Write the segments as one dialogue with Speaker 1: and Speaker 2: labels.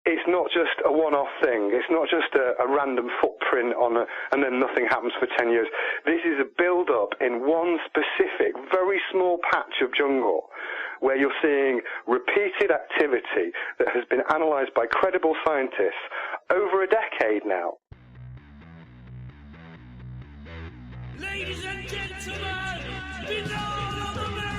Speaker 1: it's not just a one-off thing. It's not just a random footprint and then nothing happens for 10 years. This is a build-up in one specific, very small patch of jungle where you're seeing repeated activity that has been analyzed by credible scientists over a decade now.
Speaker 2: Ladies and gentlemen, beloved of America!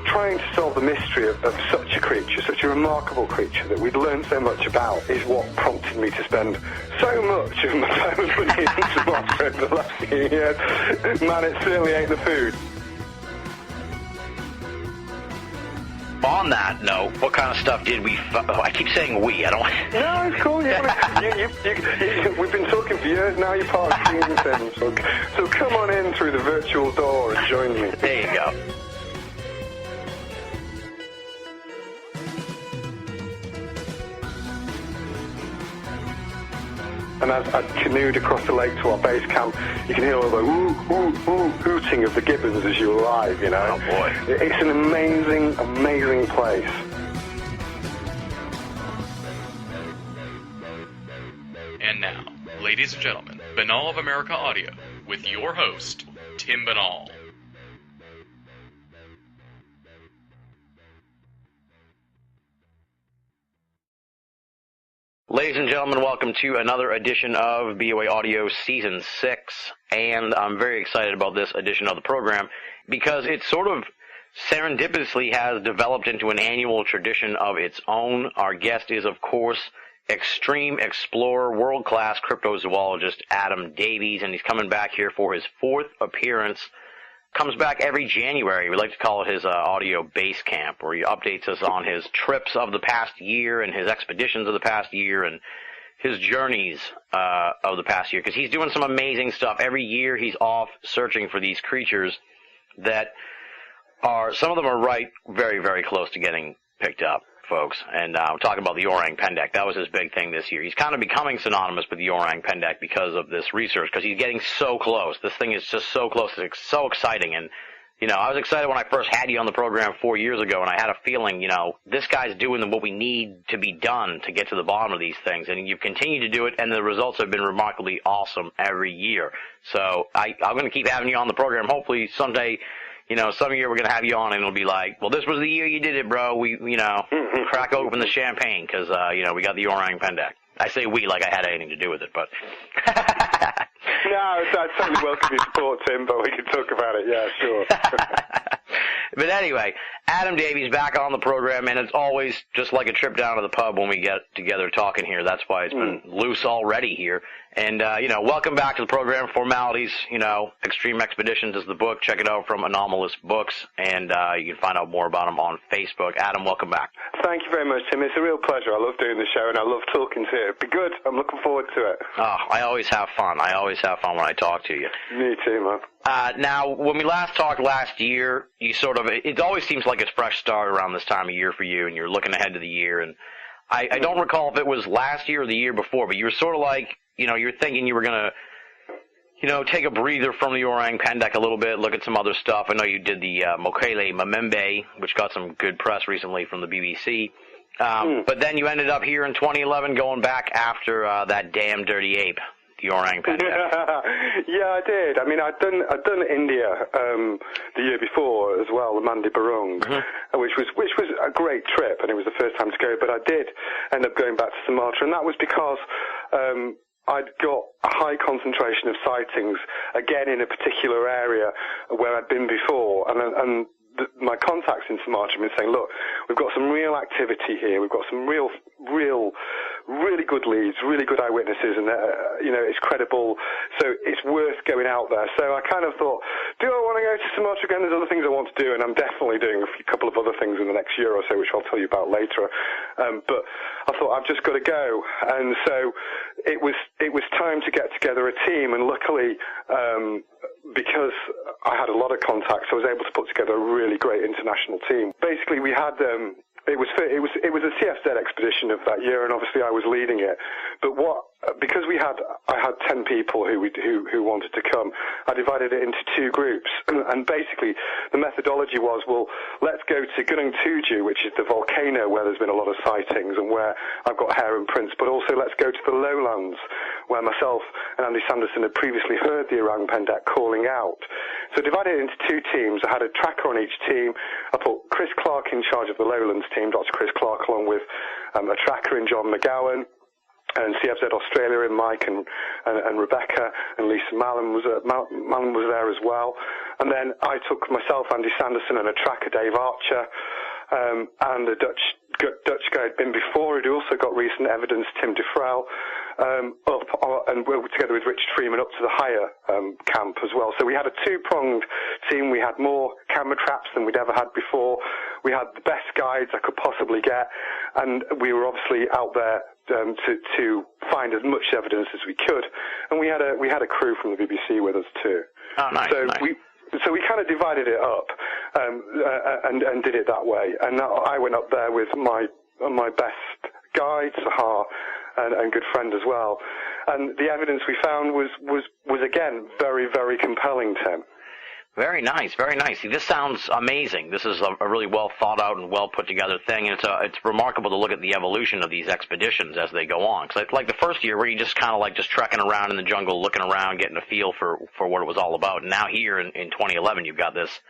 Speaker 1: Trying to solve the mystery of such a creature, such a remarkable creature that we'd learned so much about, is what prompted me to spend so much of my time and money into Sumatra over the last few years. Man, it certainly ain't the food.
Speaker 3: On that note, what kind of stuff did we... I keep saying we. I don't...
Speaker 1: No, it's cool. We've been talking for years now. You're part of the team, so come on in through the virtual door and join me.
Speaker 3: There you go.
Speaker 1: And as I canoed across the lake to our base camp, you can hear all the hooting of the gibbons as you arrive, you know.
Speaker 3: Oh, boy.
Speaker 1: It's an amazing, amazing place.
Speaker 4: And now, ladies and gentlemen, Banal of America Audio, with your host, Tim Banal.
Speaker 3: Ladies and gentlemen, welcome to another edition of BOAA Audio Season 6, and I'm very excited about this edition of the program because it sort of serendipitously has developed into an annual tradition of its own. Our guest is, of course, extreme explorer, world-class cryptozoologist Adam Davies, and he's coming back here for his 4th appearance. Comes back every January. We like to call it his audio base camp, where he updates us on his trips of the past year and his expeditions of the past year and his journeys of the past year, because he's doing some amazing stuff. Every year he's off searching for these creatures that are, some of them are very, very close to getting picked up, folks. And I'm talking about the orang pendek. That was his big thing this year. He's kind of becoming synonymous with the orang pendek because of this research, because he's getting so close. This thing is just so close. It's so exciting. And, you know, I was excited when I first had you on the program 4 years ago, and I had a feeling, you know, this guy's doing what we need to be done to get to the bottom of these things. And you've continued to do it, and the results have been remarkably awesome every year. So I'm going to keep having you on the program. Hopefully someday, you know, some year we're going to have you on and it'll be like, well, this was the year you did it, bro. We, you know, crack open the champagne because, you know, we got the orang pendek. I say we like I had anything to do with it, but...
Speaker 1: No, I totally welcome your support, Tim, but we can talk about it, yeah, sure.
Speaker 3: But anyway, Adam Davies back on the program, and it's always just like a trip down to the pub when we get together talking here. That's why it's been loose already here. And, you know, welcome back to the program. Formalities, you know, Extreme Expeditions is the book. Check it out from Anomalous Books, and you can find out more about them on Facebook. Adam, welcome back.
Speaker 1: Thank you very much, Tim. It's a real pleasure. I love doing the show, and I love talking to you. It'd be good. I'm looking forward to it.
Speaker 3: Oh, I always have fun. I always have fun when I talk to you.
Speaker 1: Me too, man.
Speaker 3: Now, when we last talked last year, you sort of, it always seems like it's fresh start around this time of year for you, and you're looking ahead to the year. And I don't recall if it was last year or the year before, but you were sort of like, you know, you're thinking you were going to, you know, take a breather from the orang pendek a little bit, look at some other stuff. I know you did the Mokele Mamembe, which got some good press recently from the BBC. But then you ended up here in 2011 going back after that damn dirty ape, the orang pendek.
Speaker 1: Yeah, I did. I mean, I'd done India the year before as well, the Mandi Barung, which was a great trip, and it was the first time to go. But I did end up going back to Sumatra, and that was because I'd got a high concentration of sightings, again in a particular area where I'd been before, and my contacts in Sumatra have been saying, look, we've got some real activity here, we've got some really good leads, really good eyewitnesses, and you know, it's credible, so it's worth going out there. So I kind of thought, do I want to go to Sumatra again? There's other things I want to do, and I'm definitely doing a couple of other things in the next year or so, which I'll tell you about later. But I thought, I've just got to go, and so it was time to get together a team, and luckily, because I had a lot of contacts, I was able to put together a really great international team. Basically, we had It was a CFZ expedition of that year, and obviously I was leading it. But because I had 10 people who wanted to come, I divided it into 2 groups, and basically the methodology was, well, let's go to Gunung Tujuh, which is the volcano where there's been a lot of sightings and where I've got hair and prints, but also let's go to the lowlands where myself and Andy Sanderson had previously heard the orang pendek calling out. So I divided it into 2 teams. I had a tracker on each team. I put Chris Clark in charge of the lowlands team, Dr. Chris Clark, along with a tracker in John McGowan, and CFZ Australia in Mike and Rebecca, and Lisa Mallon was there as well. And then I took myself, Andy Sanderson, and a tracker, Dave Archer, and a Dutch guy had been before, who'd also got recent evidence, Tim DeFrel, and we were together with Richard Freeman up to the higher camp as well. So we had a 2-pronged team. We had more camera traps than we'd ever had before. We had the best guides I could possibly get, and we were obviously out there to find as much evidence as we could. And we had a crew from the BBC with us too.
Speaker 3: Oh, nice.
Speaker 1: So we kind of divided it up and did it that way. And I went up there with my best guide, Sahar, and good friend as well. And the evidence we found was again very, very compelling, Tim.
Speaker 3: Very nice, very nice. See, this sounds amazing. This is a really well thought out and well put together thing, and it's remarkable to look at the evolution of these expeditions as they go on. Because like the first year, where you just kind of like just trekking around in the jungle, looking around, getting a feel for what it was all about. And now here in 2011, you've got this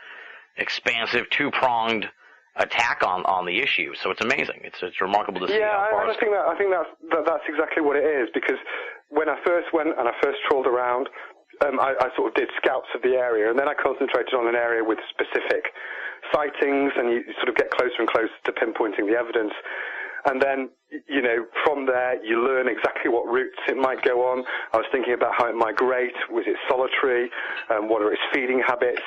Speaker 3: expansive 2-pronged attack on the issue. So it's amazing. It's remarkable to see.
Speaker 1: Yeah, I think that's exactly what it is. Because when I first went and I first trawled around, I sort of did scouts of the area, and then I concentrated on an area with specific sightings, and you sort of get closer and closer to pinpointing the evidence. And then, from there, you learn exactly what routes it might go on. I was thinking about how it migrate. Was it solitary? What are its feeding habits?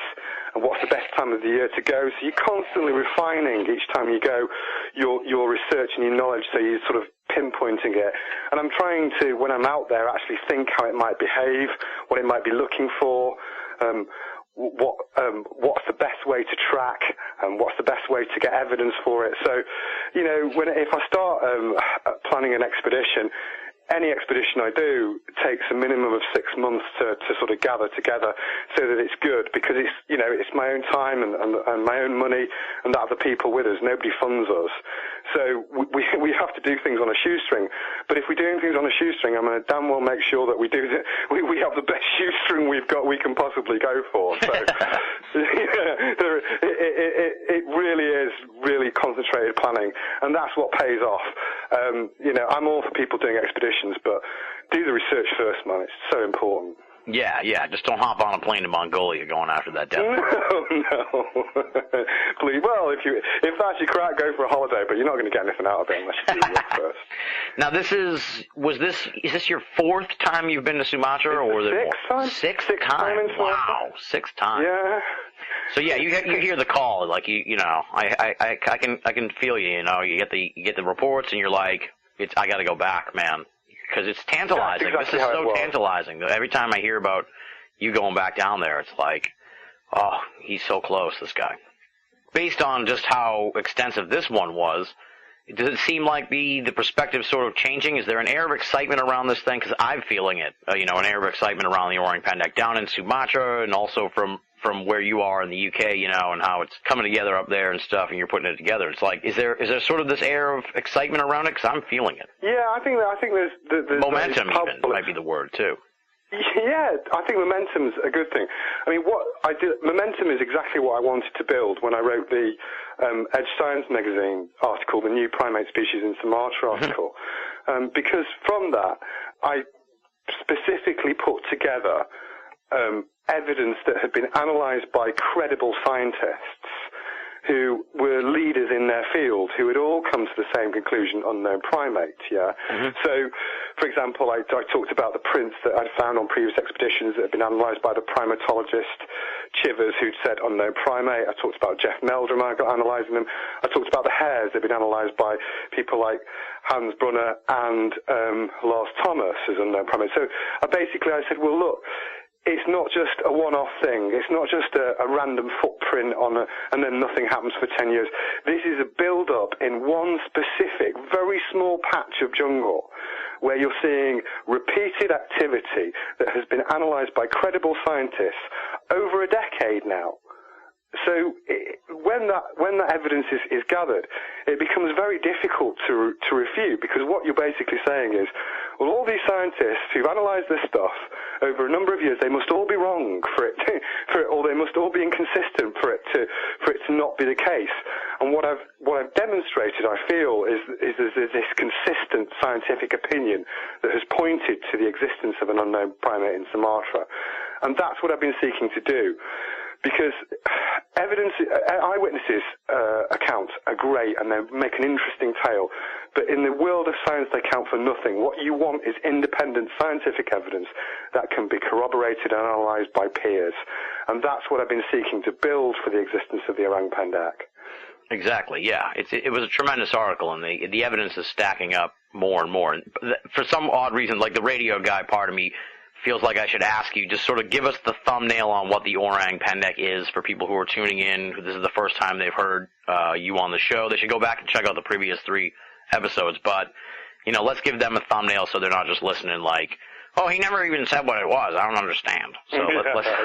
Speaker 1: And what's the best time of the year to go? So you're constantly refining each time you go your research and your knowledge, so you're sort of pinpointing it. And I'm trying to, when I'm out there, actually think how it might behave, what it might be looking for, what's the best way to track, and what's the best way to get evidence for it. So, if I start planning an expedition, any expedition I do takes a minimum of 6 months to sort of gather together so that it's good, because it's my own time and my own money and that of the people with us. Nobody funds us. So we have to do things on a shoestring. But if we're doing things on a shoestring, I'm going to damn well make sure that we have the best shoestring we can possibly go for. So it really is really concentrated planning, and that's what pays off. I'm all for people doing expeditions, but do the research first, man. It's so important.
Speaker 3: Yeah. Just don't hop on a plane to Mongolia going after that death.
Speaker 1: No. Please. Well, if that's your crack, go for a holiday, but you're not going to get anything out of it unless you do the work first.
Speaker 3: Now, is this your 4th time you've been to Sumatra, or was it more? Sixth time? Wow, 6th time.
Speaker 1: Yeah.
Speaker 3: So yeah, you hear the call, like I can feel you. You get the reports, and you're like, I got to go back, man. Because it's tantalizing.
Speaker 1: Exactly
Speaker 3: this is so tantalizing. Every time I hear about you going back down there, it's like, oh, he's so close, this guy. Based on just how extensive this one was, does it seem like the perspective sort of changing? Is there an air of excitement around this thing? Because I'm feeling it, an air of excitement around the orang pendek down in Sumatra, and also from where you are in the UK, and how it's coming together up there and stuff, and you're putting it together. It's like, is there sort of this air of excitement around it? Because I'm feeling it.
Speaker 1: Yeah, I think there's
Speaker 3: momentum even might be the word too.
Speaker 1: Yeah, I think momentum's a good thing. I mean, momentum is exactly what I wanted to build when I wrote the Edge Science magazine article, the New Primate Species in Sumatra article, because from that I specifically put together evidence that had been analysed by credible scientists who were leaders in their field, who had all come to the same conclusion, unknown primate, yeah? Mm-hmm. So, for example, I talked about the prints that I'd found on previous expeditions that had been analysed by the primatologist Chivers, who'd said unknown primate. I talked about Jeff Meldrum, I got analysing them. I talked about the hairs that had been analysed by people like Hans Brunner and Lars Thomas as unknown primate. So I said, well, look, it's not just a one-off thing. It's not just a random footprint and then nothing happens for 10 years. This is a build-up in one specific, very small patch of jungle where you're seeing repeated activity that has been analysed by credible scientists over a decade now. So when that evidence is gathered, it becomes very difficult to refute, because what you're basically saying is, well, all these scientists who've analysed this stuff over a number of years, they must all be wrong or they must all be inconsistent for it to not be the case. And what I've demonstrated, I feel, is there's this consistent scientific opinion that has pointed to the existence of an unknown primate in Sumatra, and that's what I've been seeking to do. Because eyewitnesses' accounts are great and they make an interesting tale, but in the world of science they count for nothing. What you want is independent scientific evidence that can be corroborated and analysed by peers, and that's what I've been seeking to build for the existence of the orang pendek.
Speaker 3: Exactly, yeah. It was a tremendous article, and the evidence is stacking up more and more. And for some odd reason, like the radio guy part of me feels like I should ask you, just sort of give us the thumbnail on what the orang pendek is for people who are tuning in, who this is the first time they've heard you on the show. They should go back and check out the previous 3 episodes, but, let's give them a thumbnail so they're not just listening like, oh, he never even said what it was. I don't understand. So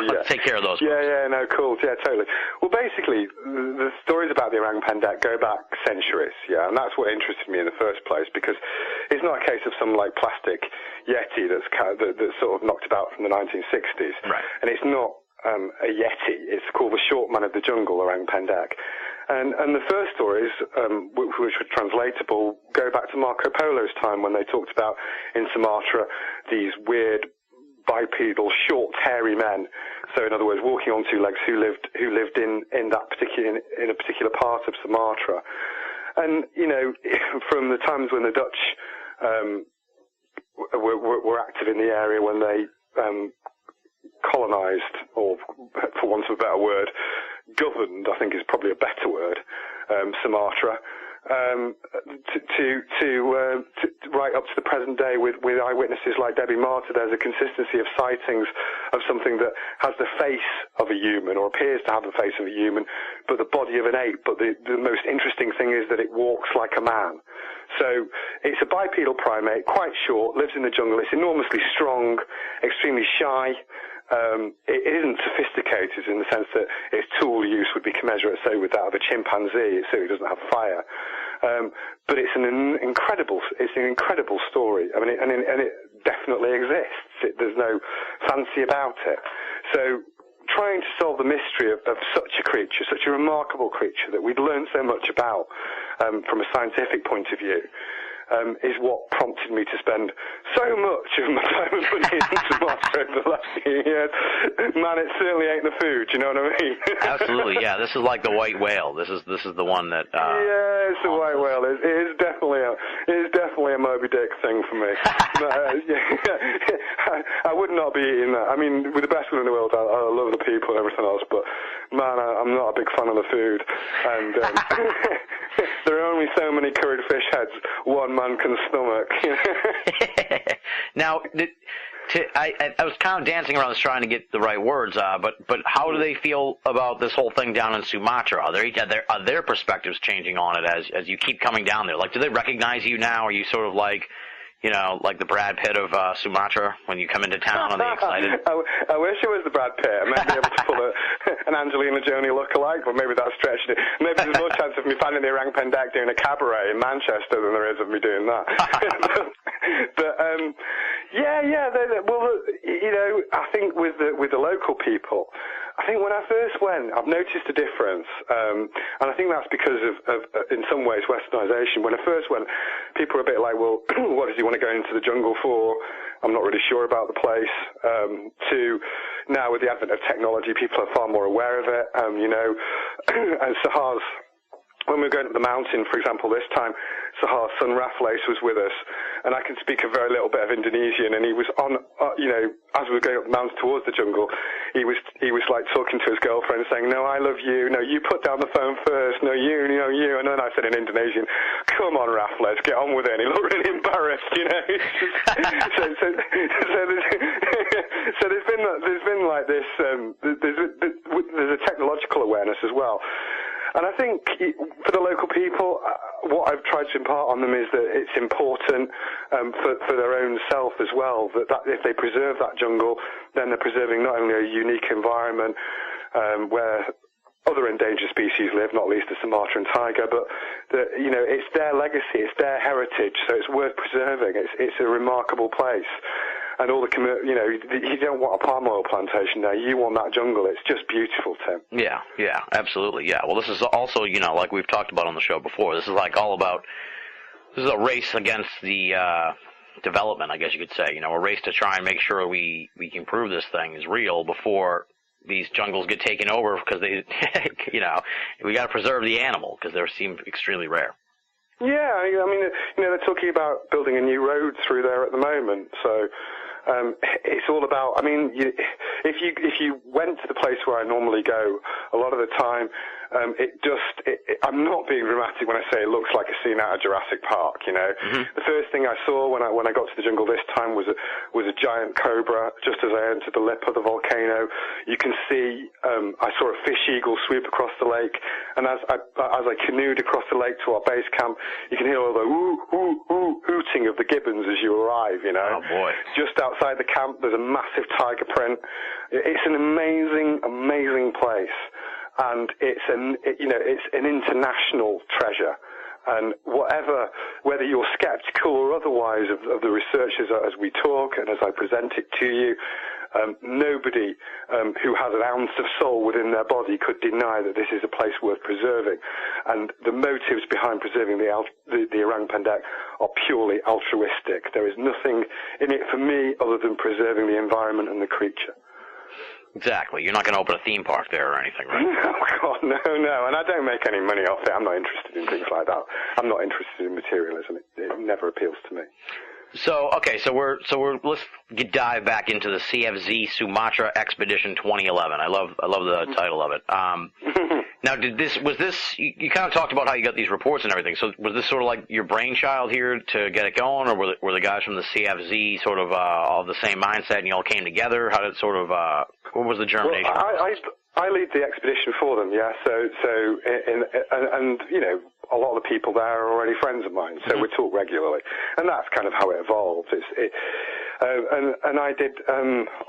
Speaker 3: let's take care of those.
Speaker 1: Yeah, no, cool. Yeah, totally. Well, basically, the stories about the orang pendek go back centuries, and that's what interested me in the first place, because it's not a case of some, plastic yeti that's sort of knocked about from the 1960s.
Speaker 3: Right. And
Speaker 1: it's not a yeti. It's called the short man of the jungle, orang pendek. And the first stories, which were translatable, go back to Marco Polo's time, when they talked about in Sumatra these weird bipedal, short, hairy men. So, in other words, walking on 2 legs, who lived in a particular part of Sumatra. And from the times when the Dutch were active in the area, when they colonised, or for want of a better word, governed, I think is probably a better word, Sumatra, to right up to the present day with eyewitnesses like Debbie Martyr. There's a consistency of sightings of something that has the face of a human, or appears to have the face of a human, but the body of an ape. But the most interesting thing is that it walks like a man. So it's a bipedal primate, quite short, lives in the jungle. It's enormously strong, extremely shy. It isn't sophisticated in the sense that its tool use would be commensurate, say, with that of a chimpanzee. It certainly doesn't have fire. But it's an incredible story. I mean, and it definitely exists. There's no fancy about it. So trying to solve the mystery of such a creature, such a remarkable creature that we'd learned so much about from a scientific point of view, is what prompted me to spend so much of my time and money in Sumatra over the last few years. Man, it certainly ain't the food, you know what I mean?
Speaker 3: Absolutely, yeah. This is like the white whale. This is the one that.
Speaker 1: Yeah, it's the white whale. It is definitely a Moby Dick thing for me. I would not be eating that. I mean, with the best will in the world, I love the people and everything else, but man, I'm not a big fan of the food. And there are only so many curried fish heads one man can stomach.
Speaker 3: Now, I was kind of dancing around this trying to get the right words, but how do they feel about this whole thing down in Sumatra? Are their perspectives changing on it as you keep coming down there? Like, do they recognize you now? Are you sort of like, like the Brad Pitt of Sumatra when you come into town? Are they excited?
Speaker 1: I wish it was the Brad Pitt. I might be able to pull an Angelina Jolie look-alike, but maybe that's stretching it. Maybe there's more chance of me finding the orang pendek doing a cabaret in Manchester than there is of me doing that. But well, I think with the local people, I think when I first went, I've noticed a difference, and I think that's because of in some ways, westernisation. When I first went, people were a bit like, well, what does he want to go into the jungle for? I'm not really sure about the place. Now with the advent of technology, people are far more aware of it, and Sahar's when we were going up the mountain, for example, this time, Sahar's son Raffles was with us, and I can speak a very little bit of Indonesian, and he was on, as we were going up the mountain towards the jungle, he was like talking to his girlfriend saying, no, I love you, no, you put down the phone first, no, you, and then I said in Indonesian, come on, Raffles, get on with it, and he looked really embarrassed, So there's been like this, there's a technological awareness as well. And I think for the local people, what I've tried to impart on them is that it's important for their own self as well, that if they preserve that jungle, then they're preserving not only a unique environment where other endangered species live, not least the Sumatran tiger, but that, it's their legacy, it's their heritage, so it's worth preserving. It's a remarkable place. And all the, you don't want a palm oil plantation there. You want that jungle. It's just beautiful, Tim.
Speaker 3: Yeah, absolutely, yeah. Well, this is also, like we've talked about on the show before, this is like all about, this is a race against the development, I guess you could say. A race to try and make sure we can prove this thing is real before these jungles get taken over, because they, we got to preserve the animal because they seem extremely rare.
Speaker 1: Yeah, I mean, they're talking about building a new road through there at the moment, so it's all about, I mean, if you went to the place where I normally go, a lot of the time, I'm not being dramatic when I say it looks like a scene out of Jurassic Park, Mm-hmm. The first thing I saw when I got to the jungle this time was a giant cobra just as I entered the lip of the volcano. You can see, I saw a fish eagle sweep across the lake, and as I canoed across the lake to our base camp, you can hear all the hooting of the gibbons as you arrive,
Speaker 3: Oh, boy.
Speaker 1: Just outside the camp, there's a massive tiger print. It's an amazing, amazing place. And it's an international treasure. And whether you're skeptical or otherwise of the research as we talk and as I present it to you, nobody who has an ounce of soul within their body could deny that this is a place worth preserving. And the motives behind preserving the Orang Pendek are purely altruistic. There is nothing in it for me other than preserving the environment and the creature.
Speaker 3: Exactly. You're not going to open a theme park there or anything, right?
Speaker 1: Oh, God, no. And I don't make any money off it. I'm not interested in things like that. I'm not interested in materialism. It never appeals to me.
Speaker 3: So, okay, let's dive back into the CFZ Sumatra Expedition 2011. I love the title of it. Now, you kind of talked about how you got these reports and everything, so was this sort of like your brainchild here to get it going, or were the guys from the CFZ sort of all the same mindset and you all came together? How did it sort of, what was the germination?
Speaker 1: Well, I lead the expedition for them, yeah, and a lot of the people there are already friends of mine, so we talk regularly, and that's kind of how it evolved. And I did,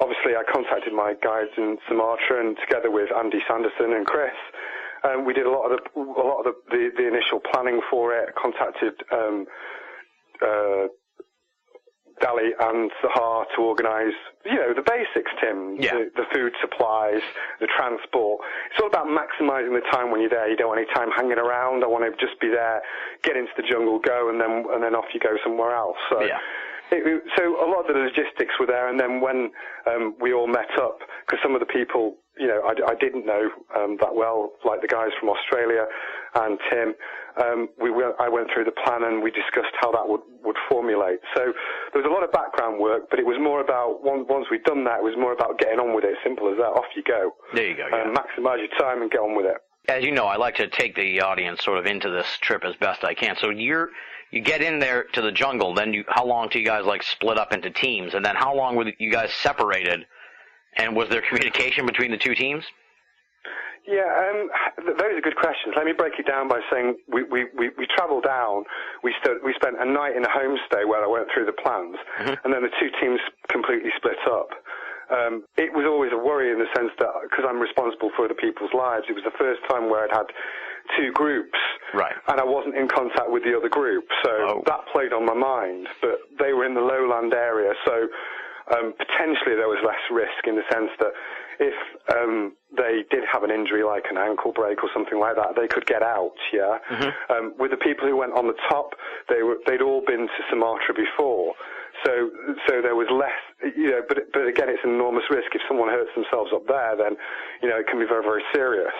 Speaker 1: obviously I contacted my guides in Sumatra, and together with Andy Sanderson and Chris, we did a lot of the initial planning for it. Contacted Dali and Sahar to organise, the basics, Tim. Yeah. The food supplies, the transport. It's all about maximising the time when you're there. You don't want any time hanging around. I want to just be there, get into the jungle, go, and then off you go somewhere else. So. Yeah. So a lot of the logistics were there, and then when we all met up, because some of the people, I didn't know that well, like the guys from Australia and Tim, I went through the plan and we discussed how that would formulate. So there was a lot of background work, but it was more about, once we'd done that, it was more about getting on with it. Simple as that. Off you go.
Speaker 3: There you go. Yeah.
Speaker 1: Maximise your time and get on with it.
Speaker 3: As you know, I like to take the audience sort of into this trip as best I can. So you get in there to the jungle, then how long do you guys split up into teams? And then how long were you guys separated? And was there communication between the two teams?
Speaker 1: Yeah, those are good questions. Let me break it down by saying we travelled down. We spent a night in a homestay where I went through the plans, and then the two teams completely split up. It was always a worry in the sense that, because I'm responsible for other people's lives, it was the first time where I'd had two groups, right, and I wasn't in contact with the other group, so that played on my mind. But they were in the lowland area, so potentially there was less risk in the sense that if they did have an injury like an ankle break or something like that, they could get out, yeah? With the people who went on the top, they'd all been to Sumatra before, so there was less, but again, it's an enormous risk. If someone hurts themselves up there, then, it can be very, very serious.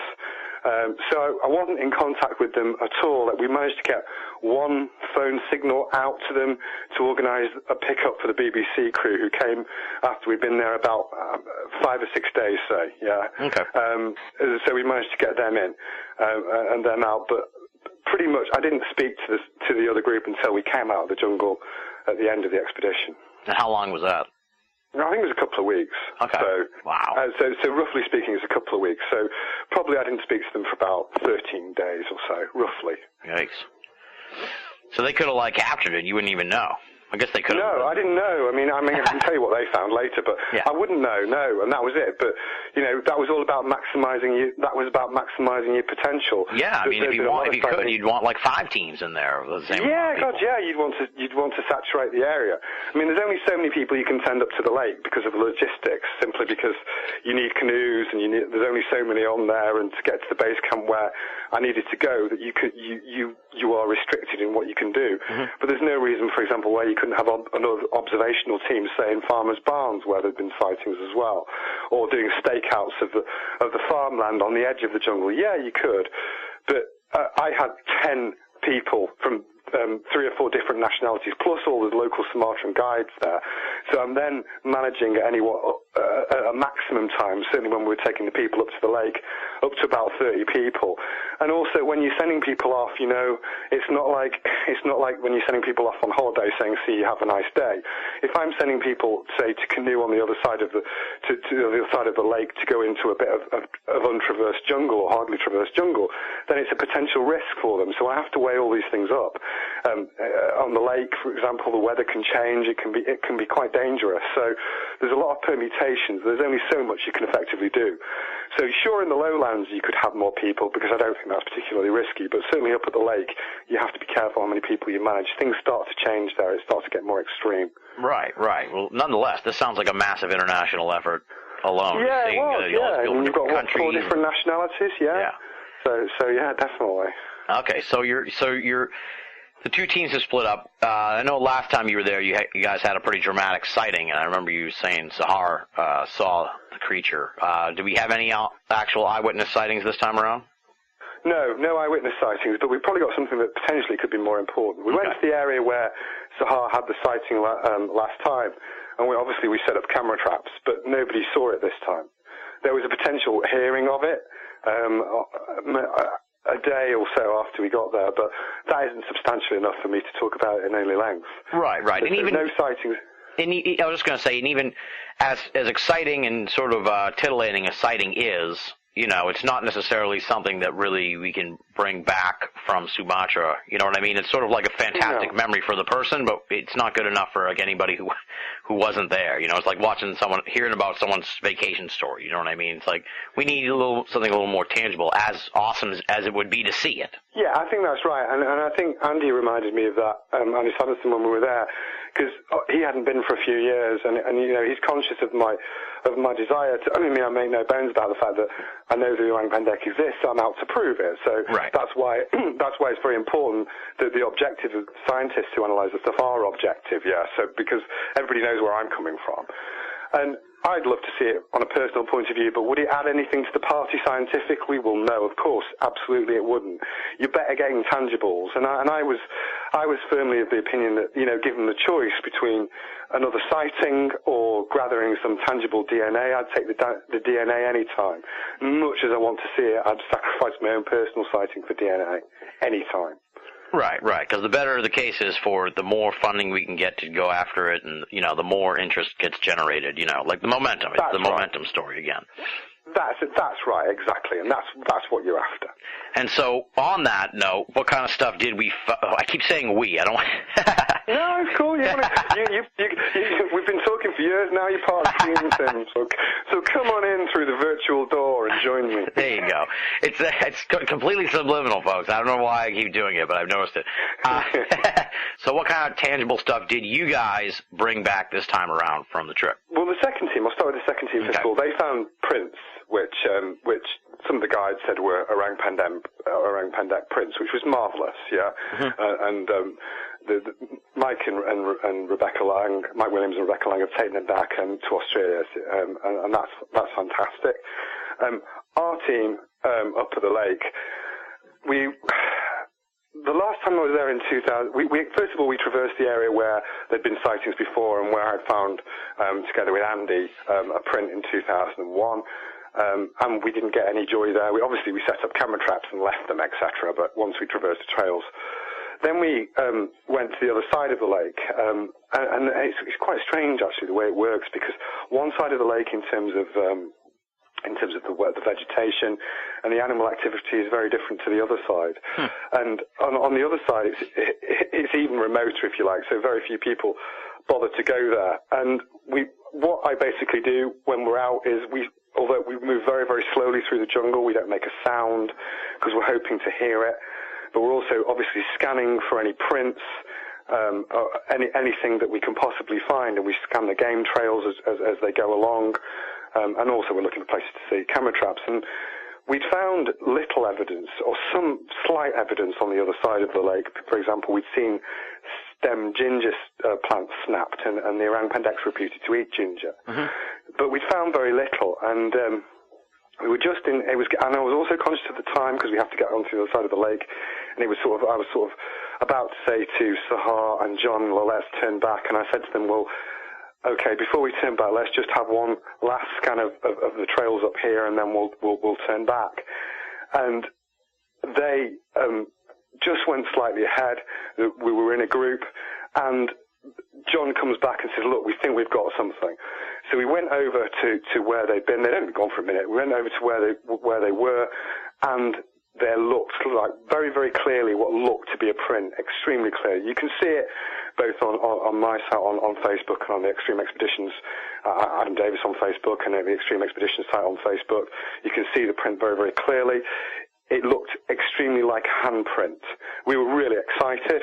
Speaker 1: So I wasn't in contact with them at all. We managed to get one phone signal out to them to organise a pickup for the BBC crew who came after we'd been there about 5 or 6 days, say, yeah.
Speaker 3: Okay.
Speaker 1: So we managed to get them in and them out, but pretty much I didn't speak to the other group until we came out of the jungle at the end of the expedition.
Speaker 3: And how long was that?
Speaker 1: I think it was a couple of weeks.
Speaker 3: Okay.
Speaker 1: So,
Speaker 3: wow.
Speaker 1: So roughly speaking, it's a couple of weeks. So probably I didn't speak to them for about 13 days or so, roughly.
Speaker 3: Yikes. So they could have, like, captured it. You wouldn't even know. I guess they could have.
Speaker 1: No, I didn't know. I mean, I can tell you what they found later, but
Speaker 3: yeah.
Speaker 1: I wouldn't know, no, and that was it. But, you know, that was all about maximising your potential.
Speaker 3: Yeah, I mean, if you could, you'd want like 5 teams in there. The same
Speaker 1: You'd want to saturate the area. I mean, there's only so many people you can send up to the lake because of the logistics, simply because you need canoes and there's only so many on there, and to get to the base camp where I needed to go, that you are restricted in what you can do. Mm-hmm. But there's no reason, for example, where you couldn't have another observational team, say in farmers' barns where there've been sightings as well, or doing stakeouts of the farmland on the edge of the jungle. Yeah, you could, but I had 10 people from 3 or 4 different nationalities, plus all the local Sumatran guides there. So I'm then managing at a maximum time, certainly when we were taking the people up to the lake, up to about 30 people. And also when you're sending people off, you know, it's not like when you're sending people off on holiday saying, see you, have a nice day. If I'm sending people, say, to canoe on the other side of the other side of the lake to go into a bit of untraversed jungle or hardly traversed jungle, then it's a potential risk for them. So I have to weigh all these things up. On the lake, for example, the weather can change. It can be quite dangerous. So there's a lot of permutations. There's only so much you can effectively do. So sure, in the lowlands you could have more people because I don't think that's particularly risky. But certainly up at the lake, you have to be careful how many people you manage. Things start to change there. It starts to get more extreme.
Speaker 3: Right. Well, nonetheless, this sounds like a massive international effort alone.
Speaker 1: Yeah, it was. And you've got 4 different nationalities. Yeah. So yeah, definitely.
Speaker 3: Okay, so you're the 2 teams have split up. I know last time you were there, you guys had a pretty dramatic sighting, and I remember you saying Sahar saw the creature. Do we have any actual eyewitness sightings this time around?
Speaker 1: No eyewitness sightings, but we've probably got something that potentially could be more important. We went to the area where Sahar had the sighting last time, and we set up camera traps, but nobody saw it this time. There was a potential hearing of it a day or so after we got there, but that isn't substantial enough for me to talk about it in any length.
Speaker 3: Right.
Speaker 1: And even no sightings.
Speaker 3: I was just going to say, and even as exciting and sort of titillating a sighting is, you know, it's not necessarily something that really we can bring back from Sumatra. You know what I mean? It's sort of like a fantastic memory for the person, but it's not good enough for like anybody who wasn't there. You know, it's like hearing about someone's vacation story. You know what I mean? It's like we need something a little more tangible, as awesome as it would be to see it. Yeah,
Speaker 1: I think that's right, and I think Andy reminded me of that, Andy Sanderson, when we were there, because he hadn't been for a few years, and you know, he's conscious of my desire to. I make no bones about the fact that I know the Orang Pendek exists. So I'm out to prove it. So that's why it's very important that the objective of scientists who analyse the stuff are objective. Yeah. So because everybody knows where I'm coming from, and I'd love to see it on a personal point of view, but would it add anything to the party scientifically? Well, no, of course, absolutely it wouldn't. You're better getting tangibles, and I was firmly of the opinion that, you know, given the choice between another sighting or gathering some tangible DNA, I'd take the DNA any time. Much as I want to see it, I'd sacrifice my own personal sighting for DNA any time.
Speaker 3: Right, because the better the case is, for the more funding we can get to go after it, and, you know, the more interest gets generated, you know, like the momentum. It's the momentum story again.
Speaker 1: That's right, exactly, and that's what you're after.
Speaker 3: And so, on that note, what kind of stuff did we? I keep saying we. I don't want.
Speaker 1: No, it's cool. We've been talking for years now. You're part of the team, so come on in through the virtual door and join me.
Speaker 3: There you go. It's completely subliminal, folks. I don't know why I keep doing it, but I've noticed it. So, what kind of tangible stuff did you guys bring back this time around from the trip?
Speaker 1: Well, the second team. I'll start with the second team first of all. They found prints, which some of the guides said were Orang Pendek prints, which was marvelous. Yeah, and Mike and Rebecca Lang, Mike Williams and Rebecca Lang have taken them back to Australia, and that's fantastic. Our team up at the lake. The last time I was there in 2000, first of all, we traversed the area where there'd been sightings before and where I'd found, together with Andy, a print in 2001. And we didn't get any joy there. We set up camera traps and left them, etc. But once we traversed the trails, then we went to the other side of the lake, and it's quite strange actually the way it works, because one side of the lake, in terms of the vegetation and the animal activity, is very different to the other side. And on the other side, it's even remoter, if you like. So very few people bother to go there. And what I basically do when we're out is although we move very, very slowly through the jungle, we don't make a sound because we're hoping to hear it. But we're also obviously scanning for any prints, or anything that we can possibly find, and we scan the game trails as they go along. And also we're looking for places to see camera traps. And we'd found little evidence, or some slight evidence on the other side of the lake. For example, we'd seen stem ginger plants snapped, and the orang pendek's reputed to eat ginger. Mm-hmm. But we'd found very little, and we were just and I was also conscious at the time, because we have to get onto the other side of the lake, and I was sort of about to say to Sahar and John, well, let's turn back, and I said to them, well, okay, before we turn back, let's just have one last scan of the trails up here, and then we'll turn back. And they just went slightly ahead. We were in a group, and John comes back and says, look, we think we've got something. So we went over to where they'd been. They'd only gone for a minute. We went over to where they were, and there looked like very, very clearly what looked to be a print, extremely clear. You can see it both on my site on Facebook and on the Extreme Expeditions, Adam Davis on Facebook, and the Extreme Expeditions site on Facebook. You can see the print very, very clearly. It looked extremely like a handprint. We were really excited,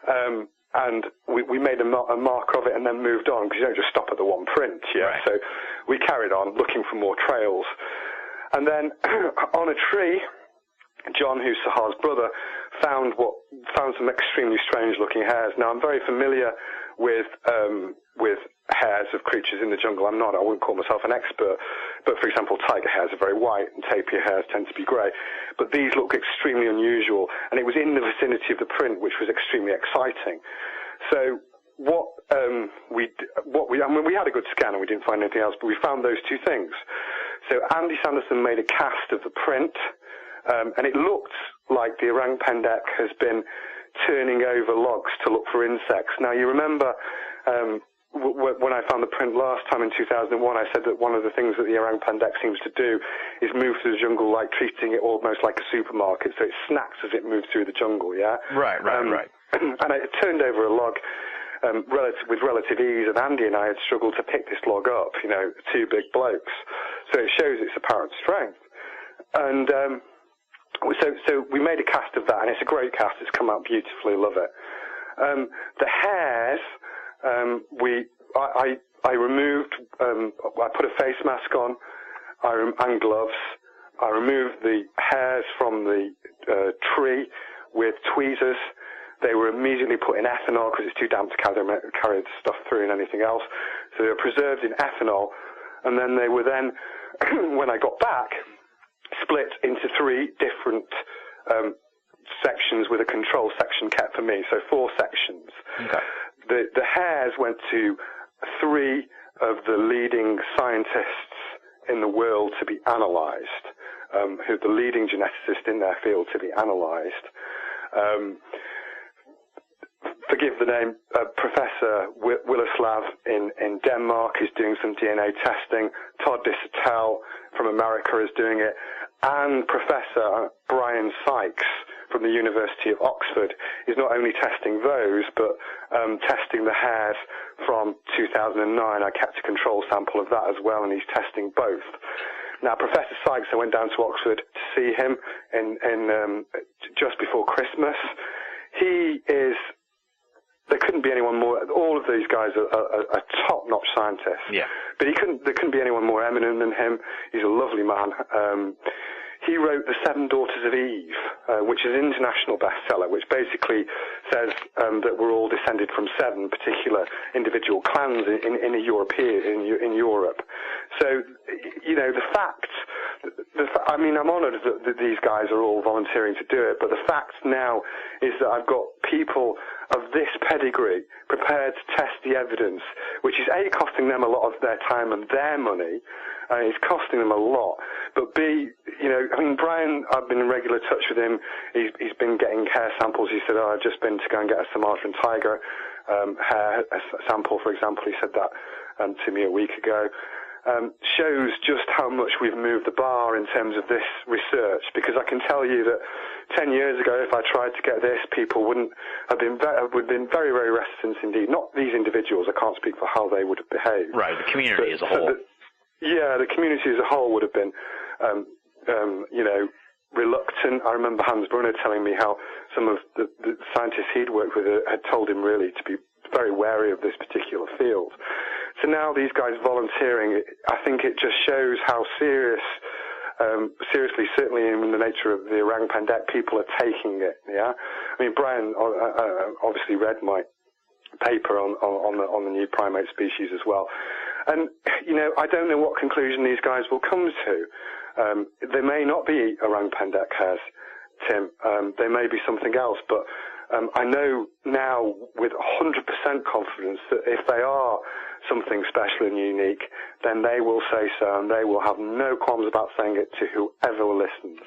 Speaker 1: and we made a mark of it and then moved on, because you don't just stop at the one print. Yeah. Right. So we carried on looking for more trails. And then on a tree, John, who's Sahar's brother, found some extremely strange-looking hairs. Now, I'm very familiar with hairs of creatures in the jungle. I wouldn't call myself an expert, but for example, tiger hairs are very white and tapir hairs tend to be grey. But these look extremely unusual, and it was in the vicinity of the print, which was extremely exciting. So we had a good scan and we didn't find anything else, but we found those two things. So Andy Sanderson made a cast of the print, and it looked like the orang pendek has been turning over logs to look for insects. Now, you remember when I found the print last time in 2001, I said that one of the things that the orang pendek seems to do is move through the jungle, like treating it almost like a supermarket, so it snacks as it moves through the jungle, yeah? Right. And it turned over a log with relative ease, and Andy and I had struggled to pick this log up, two big blokes. So it shows its apparent strength. And so we made a cast of that, and it's a great cast. It's come out beautifully. Love it. The hairs, I removed. I put a face mask on, and gloves. I removed the hairs from the tree with tweezers. They were immediately put in ethanol because it's too damp to carry the stuff through and anything else. So they were preserved in ethanol, and then they were when I got back, split into 3 different sections with a control section kept for me, so 4 sections. Okay. The hairs went to 3 of the leading scientists in the world to be analysed, who the leading geneticists in their field to be analysed. Forgive the name, Professor Willeslav in Denmark is doing some DNA testing. Todd Dissertel from America is doing it. And Professor Brian Sykes from the University of Oxford is not only testing those, but testing the hairs from 2009. I kept a control sample of that as well, and he's testing both. Now, Professor Sykes, I went down to Oxford to see him in just before Christmas. There couldn't be anyone more. All of these guys are top-notch scientists. Yeah. But there couldn't be anyone more eminent than him. He's a lovely man. He wrote The 7 Daughters of Eve, which is an international bestseller, which basically says that we're all descended from 7 particular individual clans in Europe. So, the fact I'm honoured that these guys are all volunteering to do it, but the fact now is that I've got people of this pedigree prepared to test the evidence, which is A, costing them a lot of their time and their money. It's costing them a lot. But B, Brian, I've been in regular touch with him. He's been getting hair samples. He said, I've just been to go and get a Sumatran tiger hair sample, for example. He said that to me a week ago. Shows just how much we've moved the bar in terms of this research, because I can tell you that 10 years ago, if I tried to get this, people would have been very, very reticent indeed. Not these individuals, I can't speak for how they would have behaved.
Speaker 3: Right, the community as a whole.
Speaker 1: The community as a whole would have been, reluctant. I remember Hans Brunner telling me how some of the scientists he'd worked with had told him really to be very wary of this particular field. So now these guys volunteering, I think it just shows how seriously, certainly in the nature of the orang pendek, people are taking it. Yeah, I mean, Brian obviously read my paper on the new primate species as well, and I don't know what conclusion these guys will come to. They may not be orang pendek hares, Tim. They may be something else, but I know now with 100% confidence that if they are something special and unique, then they will say so, and they will have no qualms about saying it to whoever listens.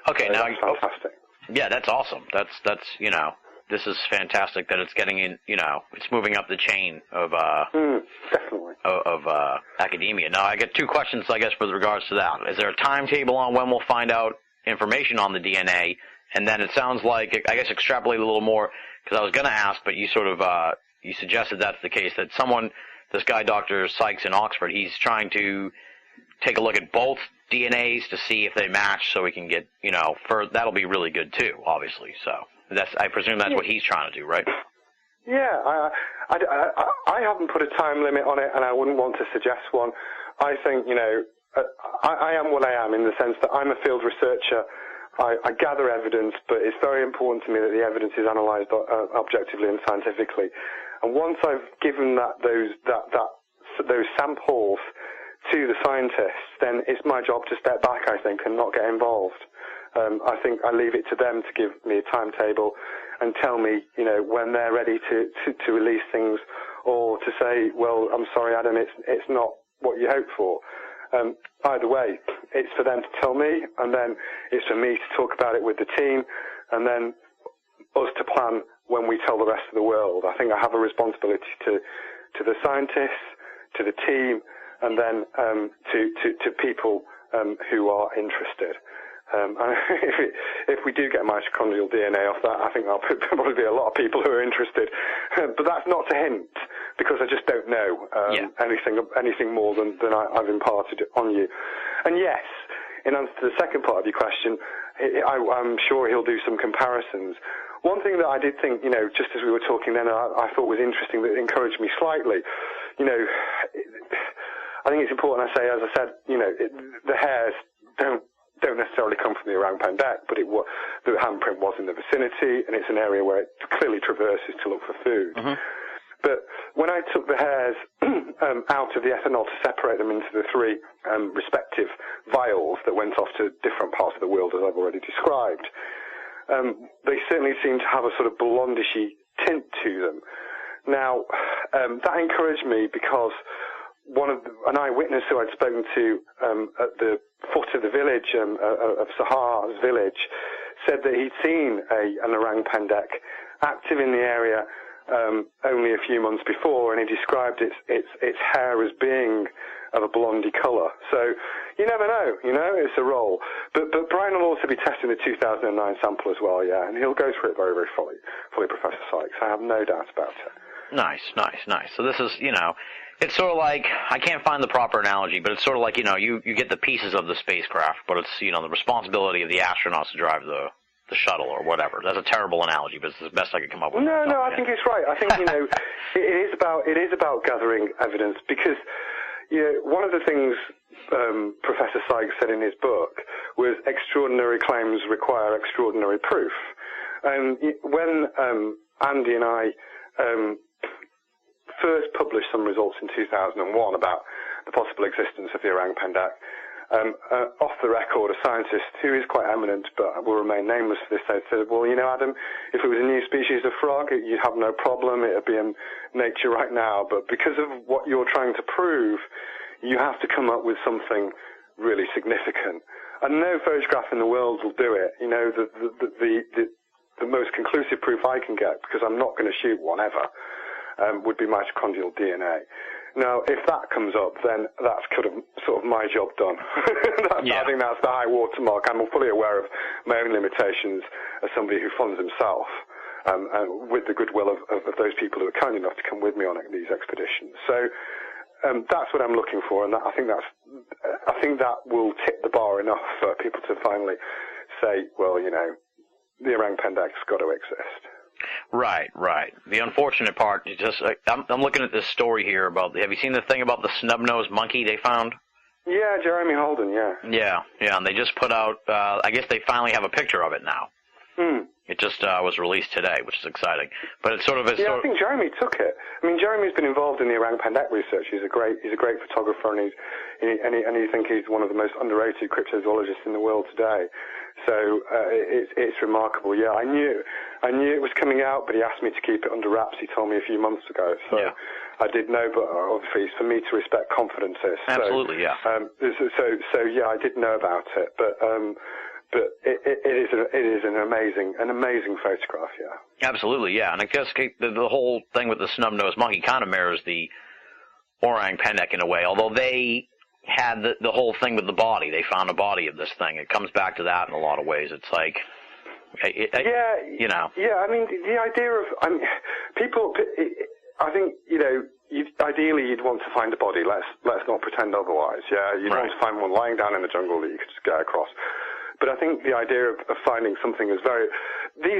Speaker 3: Okay,
Speaker 1: so
Speaker 3: now
Speaker 1: that's fantastic.
Speaker 3: Yeah, that's awesome. That's this is fantastic that it's getting in. It's moving up the chain of
Speaker 1: definitely
Speaker 3: of academia. Now, I get two questions, I guess, with regards to that. Is there a timetable on when we'll find out information on the DNA? And then it sounds like, I guess, extrapolate a little more, because I was going to ask, but you sort of you suggested that's the case, that this guy, Dr. Sykes in Oxford, he's trying to take a look at both DNAs to see if they match, so we can get, that'll be really good too, obviously. So I presume that's what he's trying to do, right?
Speaker 1: Yeah, I haven't put a time limit on it, and I wouldn't want to suggest one. I think, I am what I am in the sense that I'm a field researcher. I gather evidence, but it's very important to me that the evidence is analysed objectively and scientifically. And once I've given those samples to the scientists, then it's my job to step back, I think, and not get involved. I think I leave it to them to give me a timetable and tell me, when they're ready to release things, or to say, well, I'm sorry, Adam, it's not what you hoped for. Either way, it's for them to tell me, and then it's for me to talk about it with the team, and then us to plan when we tell the rest of the world. I think I have a responsibility to the scientists, to the team, and then to people who are interested. If we do get mitochondrial DNA off that, I think there'll probably be a lot of people who are interested. But that's not to hint, because I just don't know anything more than I've imparted on you. And yes, in answer to the second part of your question, I'm sure he'll do some comparisons. One thing that I did think, just as we were talking then, I thought was interesting, that encouraged me slightly, I think it's important I say, as I said, the hairs don't necessarily come from the orang pendek, but the handprint was in the vicinity, and it's an area where it clearly traverses to look for food. Mm-hmm. But when I took the hairs out of the ethanol to separate them into the three respective vials that went off to different parts of the world, as I've already described, they certainly seemed to have a sort of blondishy tint to them. Now, that encouraged me, because an eyewitness who I'd spoken to at the foot of the village, of Sahar's village, said that he'd seen an orang pendek active in the area only a few months before, and he described its hair as being of a blondie colour. So you never know, it's a role. But Brian will also be testing the 2009 sample as well, yeah, and he'll go through it very, very fully, Professor Sykes. I have no doubt about it.
Speaker 3: Nice. So this is, it's sort of like, I can't find the proper analogy, but it's sort of like, you get the pieces of the spacecraft, but it's, the responsibility of the astronauts to drive the shuttle or whatever. That's a terrible analogy, but it's the best I could come up with.
Speaker 1: No, I think it's right. I think, it is about gathering evidence, because, one of the things Professor Sykes said in his book was extraordinary claims require extraordinary proof. And when Andy and I first published some results in 2001 about the possible existence of the orang pendek, off the record, a scientist who is quite eminent but will remain nameless for this, said, well, you know, Adam, if it was a new species of frog, you'd have no problem. It would be in nature right now. But because of what you're trying to prove, you have to come up with something really significant. And no photograph in the world will do it. You know, the most conclusive proof I can get, because I'm not going to shoot one ever, would be mitochondrial DNA. Now, if that comes up, then that's sort of my job done. I think that's the high watermark. I'm fully aware of my own limitations as somebody who funds himself, and with the goodwill of those people who are kind enough to come with me on these expeditions. So that's what I'm looking for, and I think that will tip the bar enough for people to finally say, well, you know, the orang pendek's got to exist.
Speaker 3: Right. The unfortunate part is just, I'm looking at this story here about, have you seen the thing about the snub-nosed monkey they found?
Speaker 1: Yeah, Jeremy Holden, yeah.
Speaker 3: Yeah, and they just put out, I guess they finally have a picture of it now. It just was released today, which is exciting. But it's sort of...
Speaker 1: I think Jeremy took it. I mean, Jeremy's been involved in the orang pendek research. He's a great photographer, and I think he's one of the most underrated cryptozoologists in the world today. So it's remarkable. Yeah, I knew it was coming out, but he asked me to keep it under wraps. He told me a few months ago. So I did know, but obviously it's for me to respect confidences.
Speaker 3: Absolutely, yeah.
Speaker 1: So yeah, I did know about it, but it is an amazing photograph, yeah.
Speaker 3: Absolutely, yeah. And I guess the whole thing with the snub-nosed monkey kind of mirrors the orang pendek in a way, although they had the whole thing with the body. They found a body of this thing. It comes back to that in a lot of ways. It's like, you know.
Speaker 1: Yeah, I mean, the idea of, people, I think, you know, ideally you'd want to find a body. Let's not pretend otherwise, yeah. You'd want to find one lying down in the jungle that you could just get across. But I think the idea of finding something these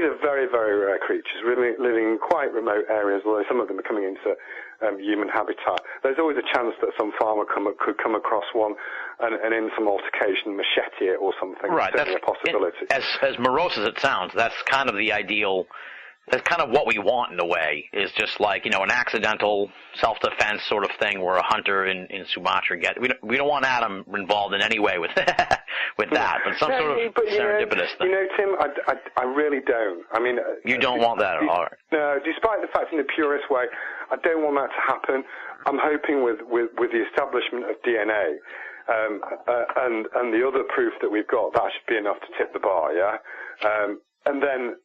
Speaker 1: are very, very rare creatures, really living in quite remote areas, although some of them are coming into human habitat. There's always a chance that some farmer could come across one and in some altercation machete it or something.
Speaker 3: Right,
Speaker 1: that's a possibility.
Speaker 3: As morose as it sounds, that's kind of the ideal. That's kind of what we want in a way, is just like, you know, an accidental self-defense sort of thing where a hunter in Sumatra we don't want Adam involved in any way with that, but some sort of serendipitous thing.
Speaker 1: You know, Tim, I really don't. I mean...
Speaker 3: You don't want that at all?
Speaker 1: No, despite the fact in the purest way, I don't want that to happen. I'm hoping with the establishment of DNA and the other proof that we've got, that should be enough to tip the bar, yeah? And then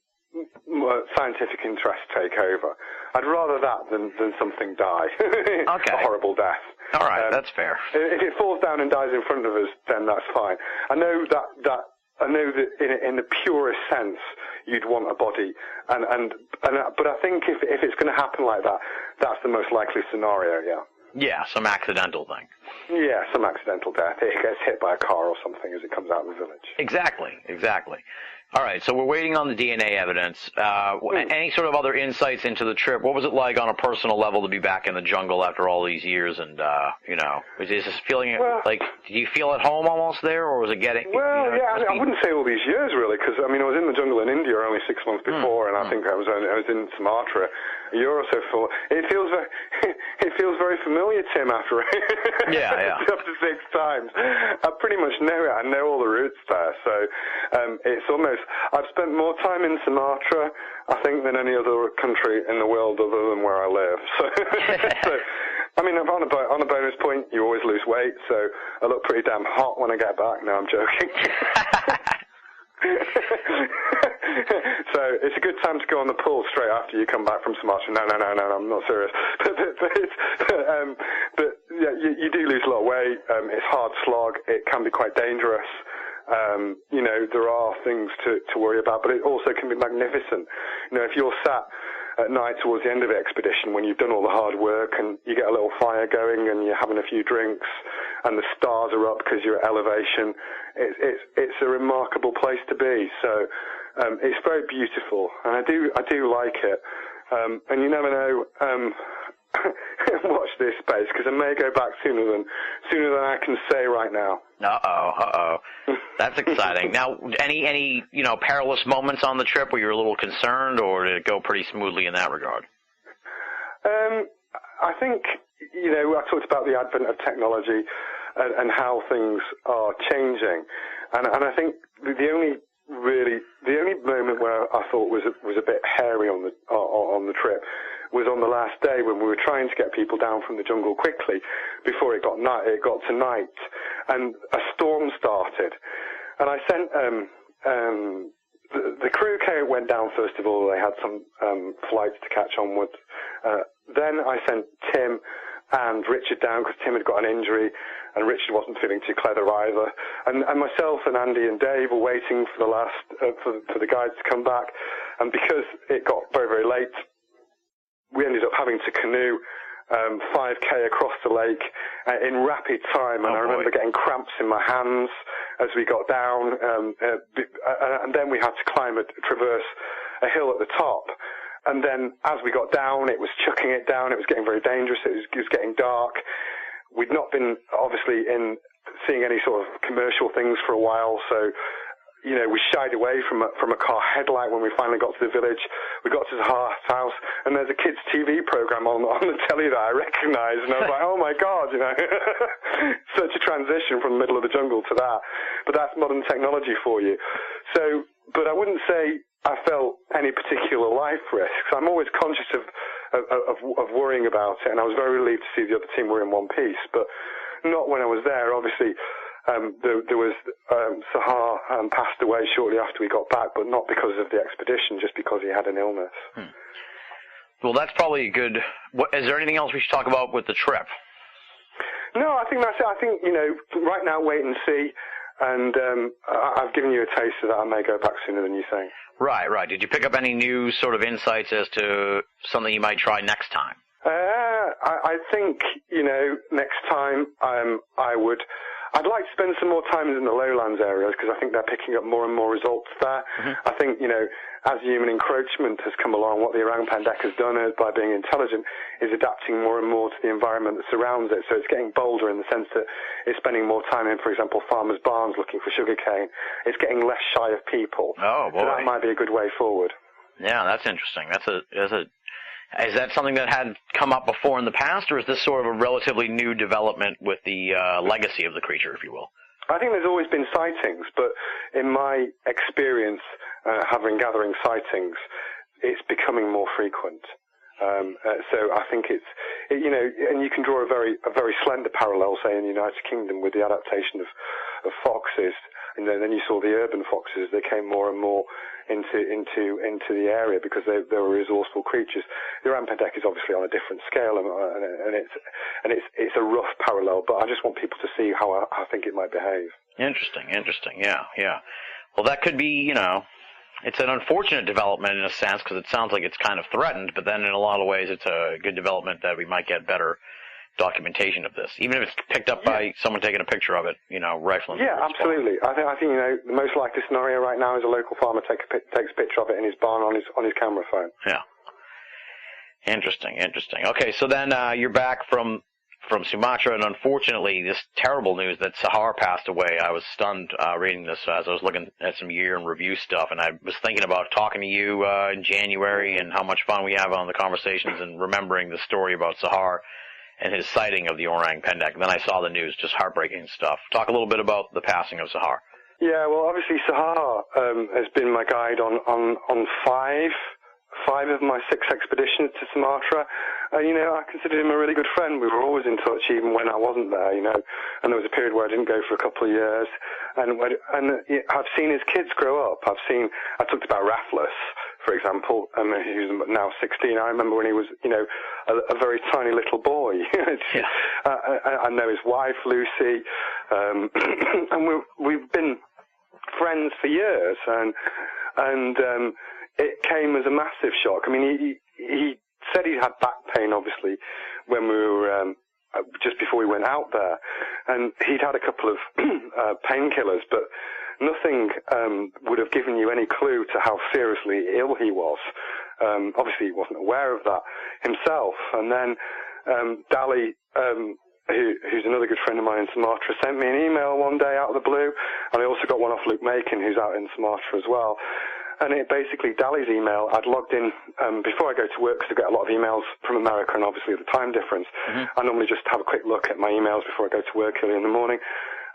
Speaker 1: scientific interests take over. I'd rather that than something die.
Speaker 3: Okay.
Speaker 1: A horrible death.
Speaker 3: All right, that's fair.
Speaker 1: If it falls down and dies in front of us, then that's fine. I know that in the purest sense you'd want a body, but I think if it's going to happen like that, that's the most likely scenario. Yeah.
Speaker 3: Yeah, some accidental thing.
Speaker 1: Yeah, some accidental death. It gets hit by a car or something as it comes out of the village.
Speaker 3: Exactly. All right, so we're waiting on the DNA evidence. Any sort of other insights into the trip? What was it like on a personal level to be back in the jungle after all these years? And, you know, is this feeling like, did you feel at home almost there, or was it getting... Well,
Speaker 1: you know, yeah, I wouldn't say all these years, really, because, I mean, I was in the jungle in India only 6 months before, and I think I was in Sumatra a year or so before. It feels very familiar, Tim, after after 6 times. I pretty much know it. I know all the routes there, so it's almost... I've spent more time in Sumatra, I think, than any other country in the world other than where I live. So, I mean, on a bonus point, you always lose weight, so I look pretty damn hot when I get back. No, I'm joking. So it's a good time to go on the pool straight after you come back from Sumatra. No, I'm not serious. But yeah, you do lose a lot of weight. It's hard slog. It can be quite dangerous. You know, there are things to worry about, but it also can be magnificent. You know, if you're sat at night towards the end of the expedition when you've done all the hard work and you get a little fire going and you're having a few drinks and the stars are up because you're at elevation, it's a remarkable place to be. So it's very beautiful, and I do like it. And you never know. Watch this space, because I may go back sooner than I can say right now.
Speaker 3: Uh-oh. That's exciting. Now, any perilous moments on the trip where you're a little concerned, or did it go pretty smoothly in that regard?
Speaker 1: I think, I talked about the advent of technology. and how things are changing. And I think the only moment where I thought was a bit hairy on the trip was on the last day when we were trying to get people down from the jungle quickly before it got to night, and a storm started. And I sent the crew went down first of all. They had some flights to catch onwards. Then I sent Tim and Richard down because Tim had got an injury and Richard wasn't feeling too clever either. And myself and Andy and Dave were waiting for the last for the guides to come back. And because it got very, very late, we ended up having to canoe 5K across the lake in rapid time, and I remember getting cramps in my hands as we got down, and then we had to traverse a hill at the top. And then as we got down, it was chucking it down. It was getting very dangerous. It was getting dark. We'd not been, obviously, seeing any sort of commercial things for a while, so we shied away from a car headlight when we finally got to the village. We got to Zahar's house, and there's a kids' TV program on the telly that I recognised, and I was like, oh my God, such a transition from the middle of the jungle to that. But that's modern technology for you. So, but I wouldn't say I felt any particular life risks. I'm always conscious of worrying about it, and I was very relieved to see the other team were in one piece, but not when I was there. Obviously, there was Sahar passed away shortly after we got back, but not because of the expedition, just because he had an illness.
Speaker 3: Well, that's probably a good... Is there anything else we should talk about with the trip?
Speaker 1: No, I think that's it. I think, right now, wait and see. And I've given you a taste of that. I may go back sooner than you think. Right.
Speaker 3: Did you pick up any new sort of insights as to something you might try next time?
Speaker 1: I think, next time I'd like to spend some more time in the lowlands areas because I think they're picking up more and more results there. I think, as human encroachment has come along, what the orang pendek has done by being intelligent is adapting more and more to the environment that surrounds it. So it's getting bolder in the sense that it's spending more time in, for example, farmers' barns looking for sugarcane. It's getting less shy of people.
Speaker 3: Oh, boy.
Speaker 1: So that might be a good way forward.
Speaker 3: Yeah, that's interesting. Is that something that had come up before in the past, or is this sort of a relatively new development with the legacy of the creature, if you will?
Speaker 1: I think there's always been sightings, but in my experience, gathering sightings, it's becoming more frequent. So I think it's, and you can draw a very slender parallel, say, in the United Kingdom with the adaptation of foxes. And then you saw the urban foxes; they came more and more into the area because they were resourceful creatures. The orang pendek is obviously on a different scale, and it's a rough parallel. But I just want people to see how I think it might behave. Interesting.
Speaker 3: Yeah. Well, that could be, it's an unfortunate development in a sense because it sounds like it's kind of threatened. But then in a lot of ways, it's a good development that we might get better documentation of this, even if it's picked up by someone taking a picture of it, rifling.
Speaker 1: Yeah, absolutely. I think the most likely scenario right now is a local farmer takes a picture of it in his barn on his camera phone.
Speaker 3: Yeah. Interesting. Okay, so then you're back from Sumatra, and unfortunately, this terrible news that Sahar passed away. I was stunned reading this as I was looking at some year in review stuff, and I was thinking about talking to you in January and how much fun we have on the conversations and remembering the story about Sahar and his sighting of the orang pendek. And then I saw the news, just heartbreaking stuff. Talk a little bit about the passing of Sahar.
Speaker 1: Yeah, well, obviously Sahar has been my guide on five of my 6 expeditions to Sumatra. I considered him a really good friend. We were always in touch, even when I wasn't there, And there was a period where I didn't go for a couple of years. And I've seen his kids grow up. I talked about Raffles, for example, who's now 16. I remember when he was, a very tiny little boy. I know his wife, Lucy, and we've been friends for years. And it came as a massive shock. I mean, he said he had back pain, obviously, when we were just before we went out there, and he'd had a couple of painkillers, but nothing would have given you any clue to how seriously ill he was. Obviously, he wasn't aware of that himself. And then Dali, who's another good friend of mine in Sumatra, sent me an email one day out of the blue, and I also got one off Luke Macon, who's out in Sumatra as well. And it basically, Dali's email, I'd logged in before I go to work, because I get a lot of emails from America, and obviously the time difference. I normally just have a quick look at my emails before I go to work early in the morning.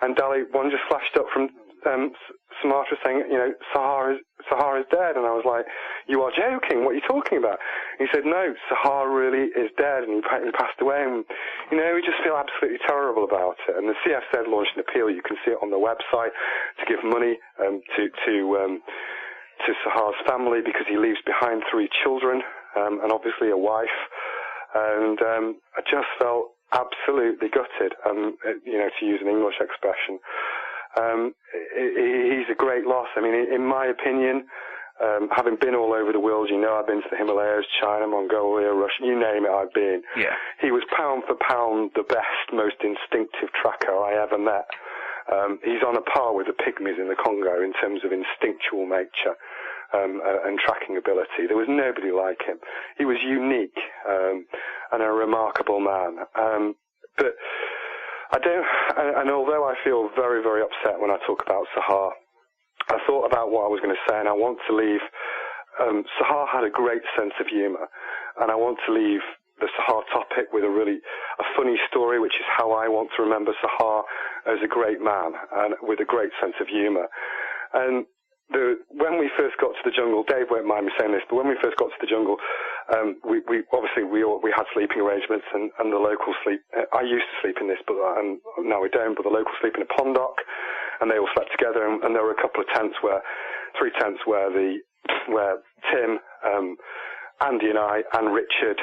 Speaker 1: And Dali, one just flashed up from Sumatra saying, Sahar is dead. And I was like, you are joking, what are you talking about? And he said, no, Sahar really is dead, and he passed away. And, we just feel absolutely terrible about it. And the CFZ launched an appeal. You can see it on the website, to give money to Sahar's family, because he leaves behind 3 children, and obviously a wife. And I just felt absolutely gutted, to use an English expression. He's a great loss. I mean, in my opinion, having been all over the world, I've been to the Himalayas, China, Mongolia, Russia, you name it, I've been. Yeah. He was pound for pound the best, most instinctive tracker I ever met. He's on a par with the pygmies in the Congo in terms of instinctual nature and tracking ability. There was nobody like him. He was unique and a remarkable man. But I don't, and although I feel very, very upset when I talk about Sahar, I thought about what I was going to say, and I want to leave. Sahar had a great sense of humour, and I want to leave the Sahar topic with a funny story, which is how I want to remember Sahar as a great man and with a great sense of humour. And when we first got to the jungle, Dave won't mind me saying this, but when we first got to the jungle, we had sleeping arrangements, and the locals sleep. I used to sleep in this, but now we don't. But the locals sleep in a pondock, and they all slept together. And there were a couple of tents 3 tents where Tim, Andy, and I, and Richard,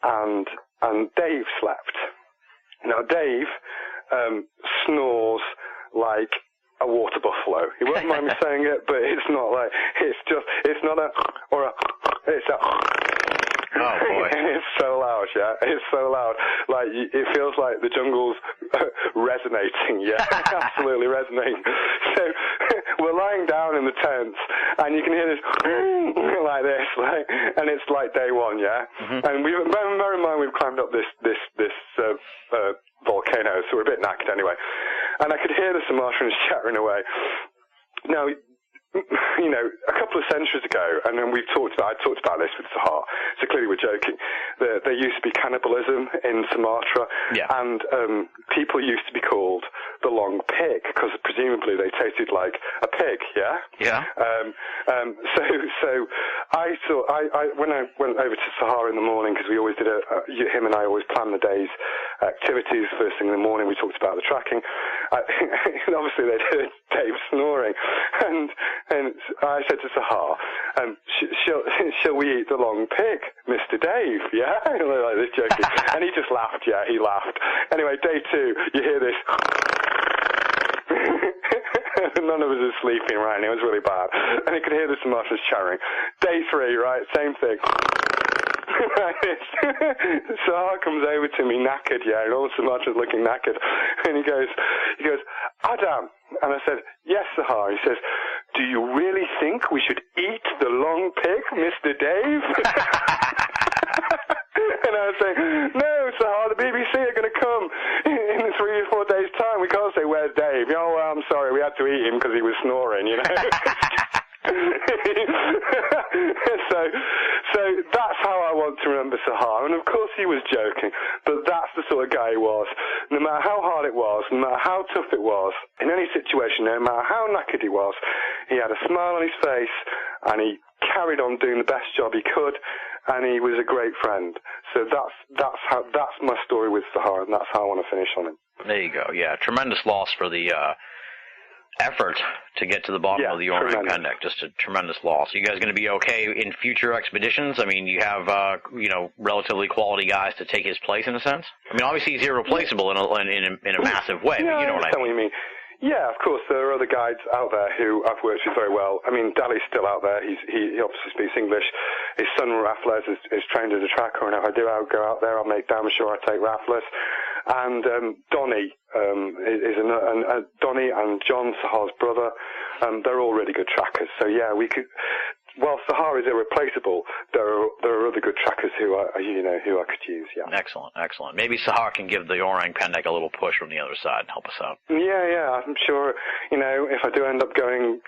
Speaker 1: and Dave slept. Now Dave snores like a water buffalo. He won't mind me saying it, but it's not like, it's not a, or a, it's a, oh boy. It's so loud, yeah. It's so loud. Like, it feels like the jungle's resonating, yeah. Absolutely resonating. So, we're lying down in the tents, and you can hear this, like this, and it's like day one, yeah. And bear in mind, we've climbed up this volcano, so we're a bit knackered anyway. And I could hear the Sumatrans chattering away. Now, a couple of centuries ago, and then I talked about this with Sahar, so clearly we're joking, there used to be cannibalism in Sumatra, and people used to be called the long pig, because presumably they tasted like a pig, yeah? Yeah. So I thought, when I went over to Sahar in the morning, because we always did him and I always planned the day's activities, first thing in the morning we talked about the tracking, and obviously they'd heard Dave snoring, and I said to Sahar, shall we eat the long pig, Mr. Dave? Yeah? Like this joking. And he just laughed, yeah, he laughed. Anyway, day 2, you hear this. None of us are sleeping, right? And it was really bad. And you could hear the Sumatrans chattering. Day 3, right? Same thing. Sahar comes over to me knackered, yeah, and all the Sumatrans looking knackered. And he goes, Adam. And I said, yes, Sahar. He says, do you really think we should eat the long pig, Mr. Dave? And I was saying, no, Sahar, the BBC are going to come in 3 or 4 days' time. We can't say, where's Dave? Oh, well, I'm sorry, we had to eat him because he was snoring, So that's how I want to remember Sahar. And of course he was joking, but that's the sort of guy he was. No matter how hard it was, no matter how tough it was, in any situation, no matter how knackered he was, he had a smile on his face, and he carried on doing the best job he could, and he was a great friend. So that's my story with Sahar, and that's how I want to finish on him.
Speaker 3: There you go. Yeah, tremendous loss for the effort to get to the bottom of the Orang Pendek. Just a tremendous loss. You guys going to be okay in future expeditions? I mean, you have relatively quality guys to take his place in a sense. I mean, obviously he's irreplaceable in a massive way.
Speaker 1: Yeah,
Speaker 3: but you know what I mean.
Speaker 1: What you mean. Yeah, of course, there are other guides out there who I've worked with very well. I mean, Dali's still out there. He obviously speaks English. His son, Raffles, is trained as a tracker, and if I do go out there, I'll make damn sure I take Raffles. And Donnie Donnie and John, Sahar's brother, they're all really good trackers. So, yeah, we could... While Sahar is irreplaceable, there are other good trackers who I could use. Yeah.
Speaker 3: Excellent. Maybe Sahar can give the Orang Pendek a little push from the other side and help us out.
Speaker 1: Yeah. I'm sure. If I do end up going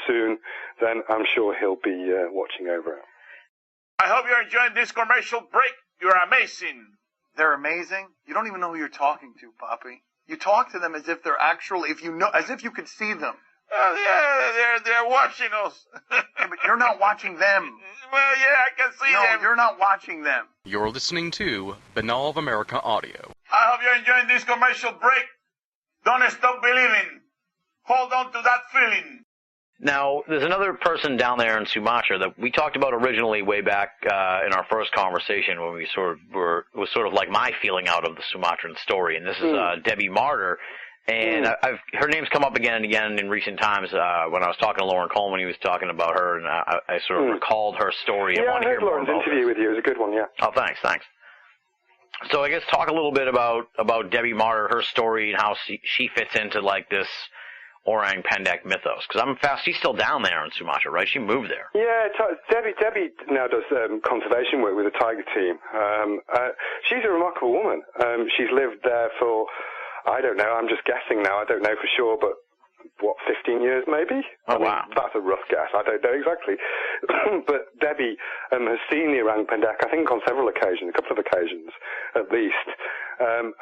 Speaker 1: soon, then I'm sure he'll be watching over it.
Speaker 5: I hope you're enjoying this commercial break. You're amazing.
Speaker 6: They're amazing? You don't even know who you're talking to, Poppy. You talk to them as if they're actually, as if you could see them.
Speaker 5: Yeah, they're watching us.
Speaker 6: Yeah, but you're not watching them.
Speaker 5: Well, yeah, I can see them.
Speaker 6: No, you're not watching them.
Speaker 4: You're listening to Banal of America Audio.
Speaker 5: I hope you're enjoying this commercial break. Don't stop believing. Hold on to that feeling.
Speaker 3: Now, there's another person down there in Sumatra that we talked about originally way back in our first conversation when we it was sort of like my feeling out of the Sumatran story, and this is Debbie Martyr. And her name's come up again and again in recent times. When I was talking to Lauren Coleman, he was talking about her, and I sort of recalled her story.
Speaker 1: Yeah,
Speaker 3: I
Speaker 1: heard Lauren's interview with you. It was a good one, yeah.
Speaker 3: Oh, thanks. So I guess talk a little bit about Debbie Martyr, her story, and how she fits into like this orang pendek mythos. Because I'm fast. She's still down there in Sumatra, right? She moved there.
Speaker 1: Yeah, Debbie now does conservation work with the tiger team. She's a remarkable woman. She's lived there for, I don't know, I'm just guessing now, I don't know for sure, but 15 years maybe?
Speaker 3: Oh, wow.
Speaker 1: That's a rough guess, I don't know exactly. But Debbie has seen the orang pendek, I think on several occasions, a couple of occasions at least.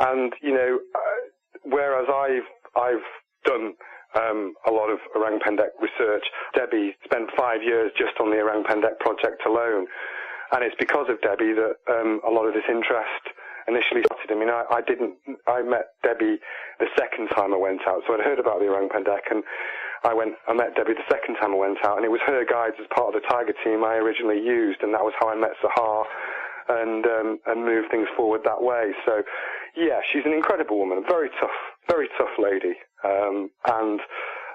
Speaker 1: And, whereas I've done a lot of orang pendek research, Debbie spent 5 years just on the orang pendek project alone. And it's because of Debbie that a lot of this interest initially started. I mean, I met Debbie the second time I went out, so I'd heard about the orang pendek, and I met Debbie the second time I went out, and it was her guides as part of the tiger team I originally used, and that was how I met Sahar and moved things forward that way. So, yeah, she's an incredible woman, a very tough lady, and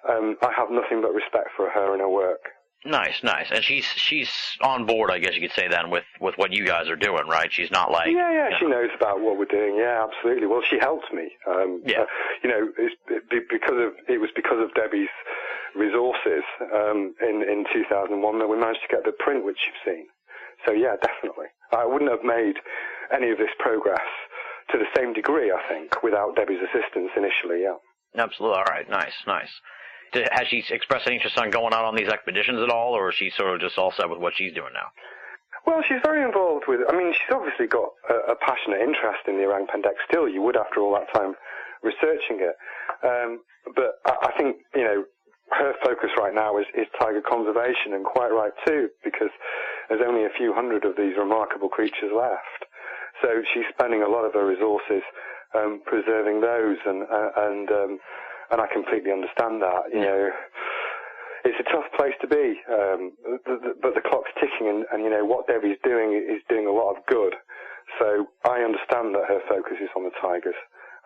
Speaker 1: I have nothing but respect for her and her work.
Speaker 3: Nice. And she's on board, I guess you could say then, with what you guys are doing, right? She's not like...
Speaker 1: Yeah, she knows about what we're doing. Yeah, absolutely. Well, she helped me. It was because of Debbie's resources in 2001 that we managed to get the print which you've seen. So, yeah, definitely. I wouldn't have made any of this progress to the same degree, I think, without Debbie's assistance initially, yeah.
Speaker 3: Absolutely. All right. Nice. Has she expressed any interest on going out on these expeditions at all, or is she sort of just all set with what she's doing now?
Speaker 1: Well, she's very involved with, she's obviously got a passionate interest in the orang pendek still. You would after all that time researching it. But I think, her focus right now is tiger conservation, and quite right too, because there's only a few hundred of these remarkable creatures left. So she's spending a lot of her resources preserving those, and I completely understand that. It's a tough place to be, but the clock's ticking, and what Debbie's doing is doing a lot of good. So I understand that her focus is on the tigers,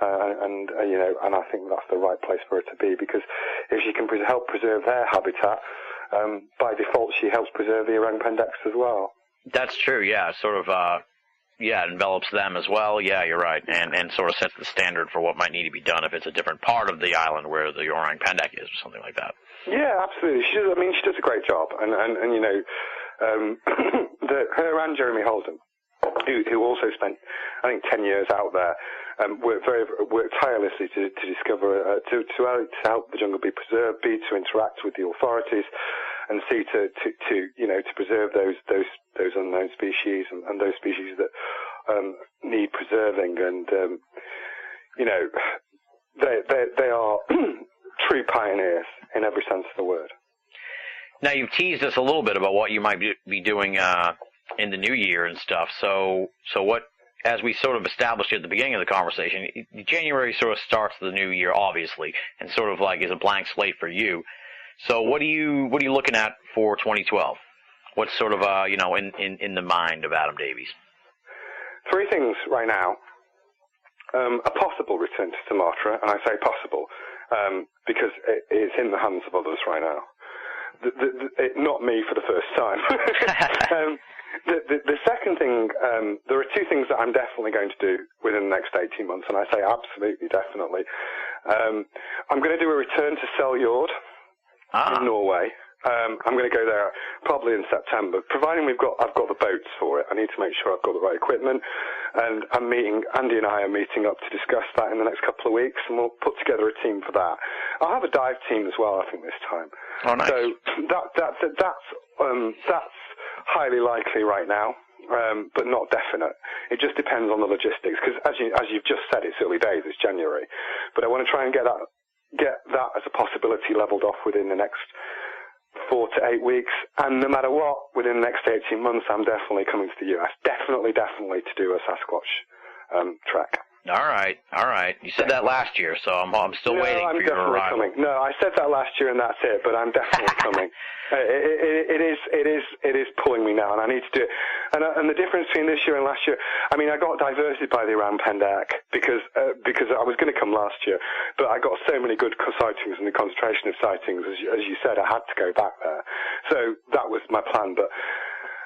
Speaker 1: and I think that's the right place for her to be, because if she can help preserve their habitat, by default she helps preserve the orang pendeks as well.
Speaker 3: That's true. Yeah, sort of. It envelops them as well. Yeah, you're right, and sort of sets the standard for what might need to be done if it's a different part of the island where the orang pendek is, or something like that. Yeah,
Speaker 1: absolutely. She does a great job, and her and Jeremy Holden, who also spent, I think, 10 years out there, worked tirelessly to discover, to help the jungle be preserved, to interact with the authorities, and see to preserve those unknown species and those species that need preserving, and they are true pioneers in every sense of the word.
Speaker 3: Now, you've teased us a little bit about what you might be doing in the new year and stuff. So what, as we sort of established at the beginning of the conversation, January sort of starts the new year, obviously, and sort of like is a blank slate for you. So what are you looking at for 2012? What's sort of in the mind of Adam Davies?
Speaker 1: Three things right now. A possible return to Sumatra, and I say possible because it's in the hands of others right now. Not me for the first time. The second thing, there are two things that I'm definitely going to do within the next 18 months, and I say absolutely definitely. I'm going to do a return to Seljord in Norway. I'm going to go there probably in September, providing I've got the boats for it. I need to make sure I've got the right equipment. And Andy and I are meeting up to discuss that in the next couple of weeks, and we'll put together a team for that. I'll have a dive team as well, I think, this time.
Speaker 3: Oh, nice.
Speaker 1: So that's highly likely right now, but not definite. It just depends on the logistics, because as you've just said, it's early days, it's January. But I want to try and get that as a possibility leveled off within the next 4 to 8 weeks, and no matter what, within the next 18 months, I'm definitely coming to the US. Definitely to do a Sasquatch trek.
Speaker 3: All right. You said that last year, so I'm still waiting for your arrival.
Speaker 1: Coming. No, I said that last year, and that's it. But I'm definitely coming. It is pulling me now, and I need to do it. And the difference between this year and last year, I mean, I got diverted by the Iran Pendak because I was going to come last year, but I got so many good sightings and the concentration of sightings, as you said, I had to go back there. So that was my plan, but.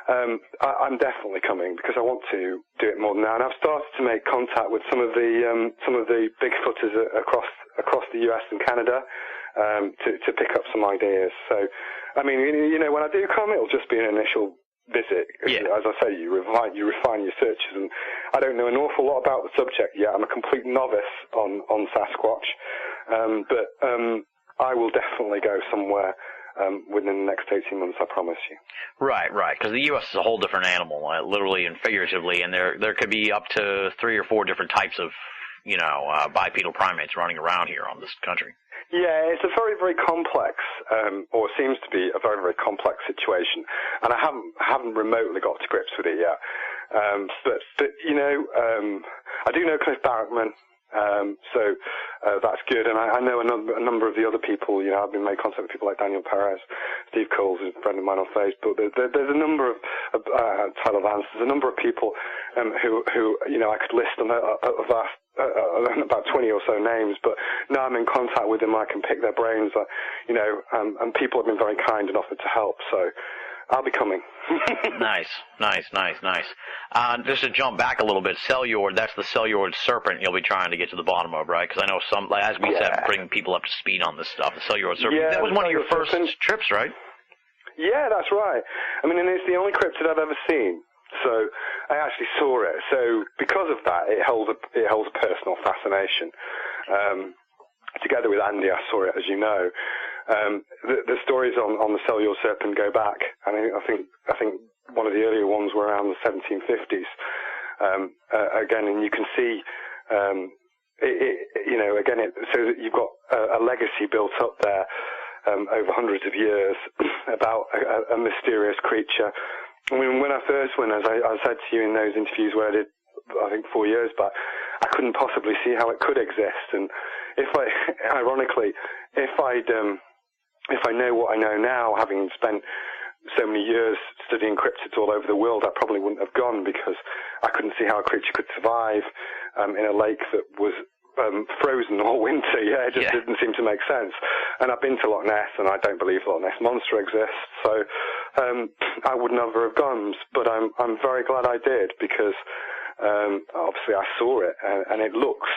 Speaker 1: I'm definitely coming because I want to do it more than that, and I've started to make contact with some of the Bigfooters across the US and Canada to pick up some ideas. So, I mean, when I do come, it'll just be an initial visit.
Speaker 3: Yeah.
Speaker 1: As I say, you refine your searches, and I don't know an awful lot about the subject yet. I'm a complete novice on Sasquatch, but I will definitely go somewhere. Within the next 18 months, I promise you.
Speaker 3: Right, because the U.S. is a whole different animal, literally and figuratively, and there could be up to 3 or 4 different types of, bipedal primates running around here on this country.
Speaker 1: Yeah, it's a very, very complex, or seems to be a very, very complex situation, and I haven't remotely got to grips with it yet. But I do know Cliff Barrickman. So that's good, and I know a number of the other people. I've been made contact with people like Daniel Perez, Steve Coles, who's a friend of mine on Facebook. There's a number of Tyler Vance. There's a number of people who I could list them about 20 or so names. But now I'm in contact with them, I can pick their brains. And people have been very kind and offered to help. So. I'll be coming.
Speaker 3: Nice. Just to jump back a little bit, Celluord, that's the Celluord serpent you'll be trying to get to the bottom of, right? Because I know as we said, bring people up to speed on this stuff. The Celluord serpent, that was one of your first trips, right?
Speaker 1: Yeah, that's right. I mean, and it's the only cryptid I've ever seen. So I actually saw it. So because of that, it holds a personal fascination. Together with Andy, I saw it, as you know. The stories on the Celluord serpent go back. I think one of the earlier ones were around the 1750s. Again, and you can see, so that you've got a legacy built up there over hundreds of years about a mysterious creature. I mean, when I first went, as I said to you in those interviews where I did, I think 4 years back, I couldn't possibly see how it could exist. And ironically, if I know what I know now, having spent so many years studying cryptids all over the world, I probably wouldn't have gone because I couldn't see how a creature could survive in a lake that was frozen all winter. It just didn't seem to make sense. And I've been to Loch Ness, and I don't believe Loch Ness Monster exists, so I would never have gone. But I'm very glad I did because obviously I saw it, and it looks.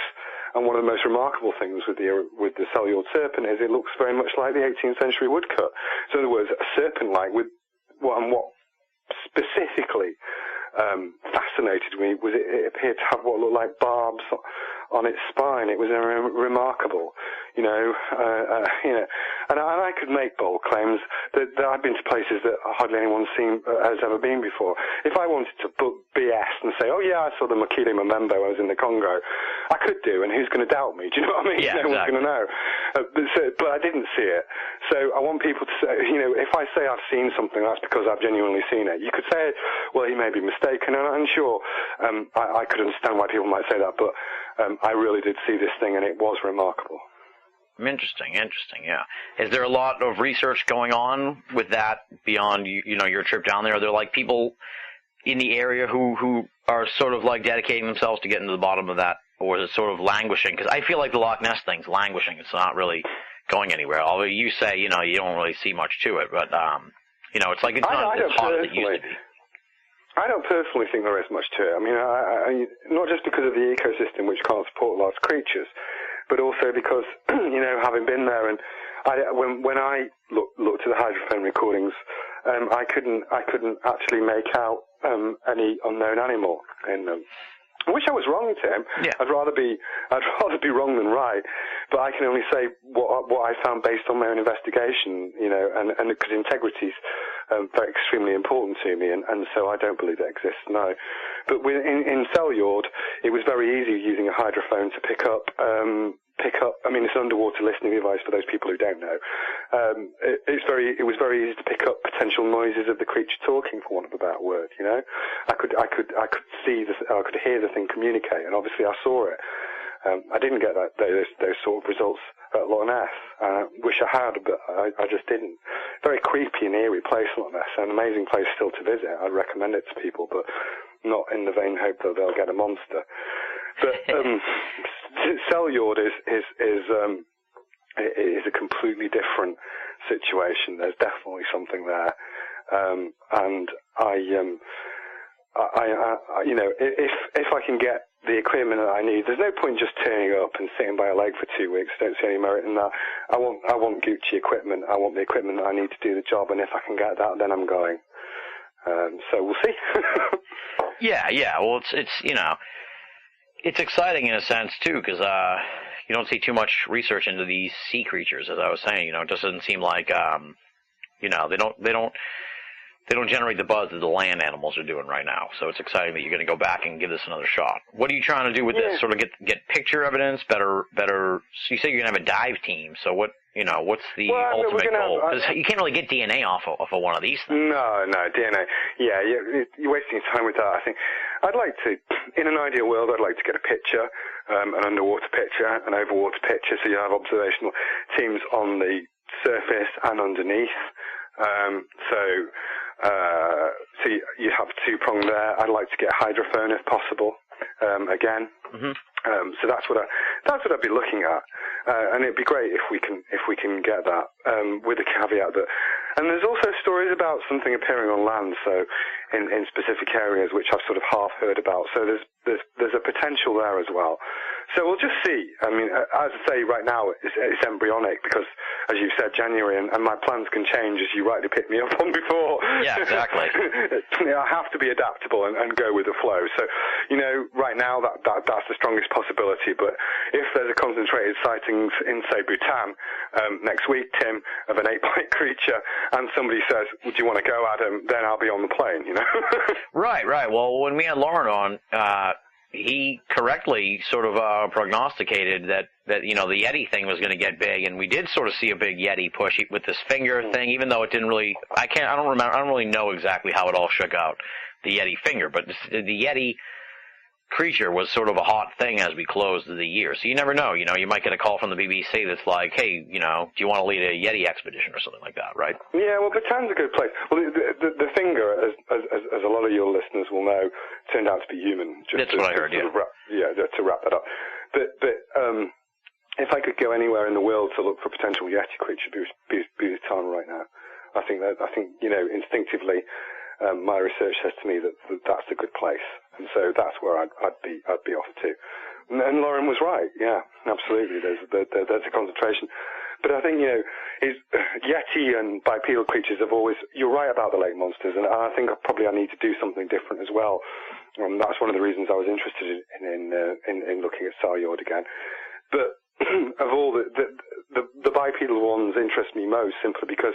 Speaker 1: And one of the most remarkable things with the Celluord serpent is it looks very much like the 18th century woodcut. So in other words, a serpent-like with what specifically fascinated me was it appeared to have what looked like barbs on its spine. It was remarkable, and I could make bold claims that I've been to places that hardly anyone has ever been before. If I wanted to BS and say, oh yeah, I saw the Makili Mamembo, I was in the Congo, I could do, and who's going to doubt me? Do you know what I mean?
Speaker 3: Yeah,
Speaker 1: no one's going to know. But I didn't see it. So I want people to say, if I say I've seen something, that's because I've genuinely seen it. You could say, well, he may be mistaken, and I'm sure I could understand why people might say that, but I really did see this thing, and it was remarkable.
Speaker 3: Interesting, yeah. Is there a lot of research going on with that beyond, your trip down there? Are there, like, people in the area who are sort of, like, dedicating themselves to getting to the bottom of that, or is it sort of languishing? Because I feel like the Loch Ness thing's languishing. It's not really going anywhere. Although you say, you don't really see much to it, but, it's like it's not as hot as it used to be.
Speaker 1: I don't personally think there is much to it. I mean, I not just because of the ecosystem, which can't support large creatures, but also because, having been there, and when I looked at the hydrophone recordings I couldn't actually make out any unknown animal in them. I wish I was wrong, Tim.
Speaker 3: Yeah.
Speaker 1: I'd rather be wrong than right. But I can only say what I found based on my own investigation, and because integrity's very extremely important to me, and so I don't believe it exists. No. But in Selyord, it was very easy using a hydrophone to pick up. I mean, it's an underwater listening device for those people who don't know. It was very easy to pick up potential noises of the creature talking, for want of a better word. I could hear the thing communicate, and obviously I saw it. I didn't get those sort of results at Loch Ness. I wish I had, but I just didn't. Very creepy and eerie place, Loch Ness, an amazing place still to visit. I'd recommend it to people, but not in the vain hope that they'll get a monster. But Selyord is a completely different situation. There's definitely something there, and if I can get the equipment that I need, there's no point just turning up and sitting by a lake for 2 weeks. I don't see any merit in that. I want Gucci equipment. I want the equipment that I need to do the job, and if I can get that, then I'm going. So we'll see.
Speaker 3: Yeah. Well, it's exciting in a sense too, because you don't see too much research into these sea creatures, as I was saying. It just doesn't seem like they don't generate the buzz that the land animals are doing right now. So it's exciting that you're going to go back and give this another shot. What are you trying to do with this? Sort of get picture evidence, better. So you say you're going to have a dive team. So what's the ultimate goal? Because you can't really get DNA off of one of these things.
Speaker 1: No, DNA. Yeah, you're wasting your time with that. I think I'd like to, in an ideal world, I'd like to get a picture, an underwater picture, an overwater picture, so you have observational teams on the surface and underneath. So you have two-prong there. I'd like to get a hydrophone if possible. Again. Mm-hmm. So that's what I'd be looking at, and it'd be great if we can get that, with the caveat that, and there's also stories about something appearing on land, so in specific areas which I've sort of half heard about. So there's a potential there as well. So we'll just see. I mean, as I say, right now it's embryonic because, as you said, January, and my plans can change, as you rightly picked me up on before.
Speaker 3: Yeah, exactly.
Speaker 1: I have to be adaptable and go with the flow. So, right now that's the strongest possibility. But if there's a concentrated sightings in, say, Bhutan next week, Tim, of an 8-bite creature, and somebody says, "Would you want to go, Adam?" Then I'll be on the plane.
Speaker 3: Right. Well, when we had Lauren on, he correctly sort of prognosticated that the Yeti thing was going to get big, and we did sort of see a big Yeti push with this finger thing, even though it didn't really. I don't really know exactly how it all shook out, the Yeti finger, but the Yeti creature was sort of a hot thing as we closed the year. So you never know. You might get a call from the BBC that's like, "Hey, do you want to lead a Yeti expedition or something like that?" Right?
Speaker 1: Yeah. Well, Bhutan's a good place. Well, the finger, as a lot of your listeners will know, turned out to be human.
Speaker 3: That's what I heard. Yeah.
Speaker 1: To wrap that up. But if I could go anywhere in the world to look for potential Yeti creature, Bhutan right now. I think instinctively. My research says to me that that's a good place, and so that's where I'd be off to. And Lauren was right. Yeah, absolutely. There's a concentration, but I think Yeti and bipedal creatures have always. You're right about the lake monsters, and I think probably I need to do something different as well. That's one of the reasons I was interested in looking at Selyord again. But of all the bipedal ones interest me most simply because.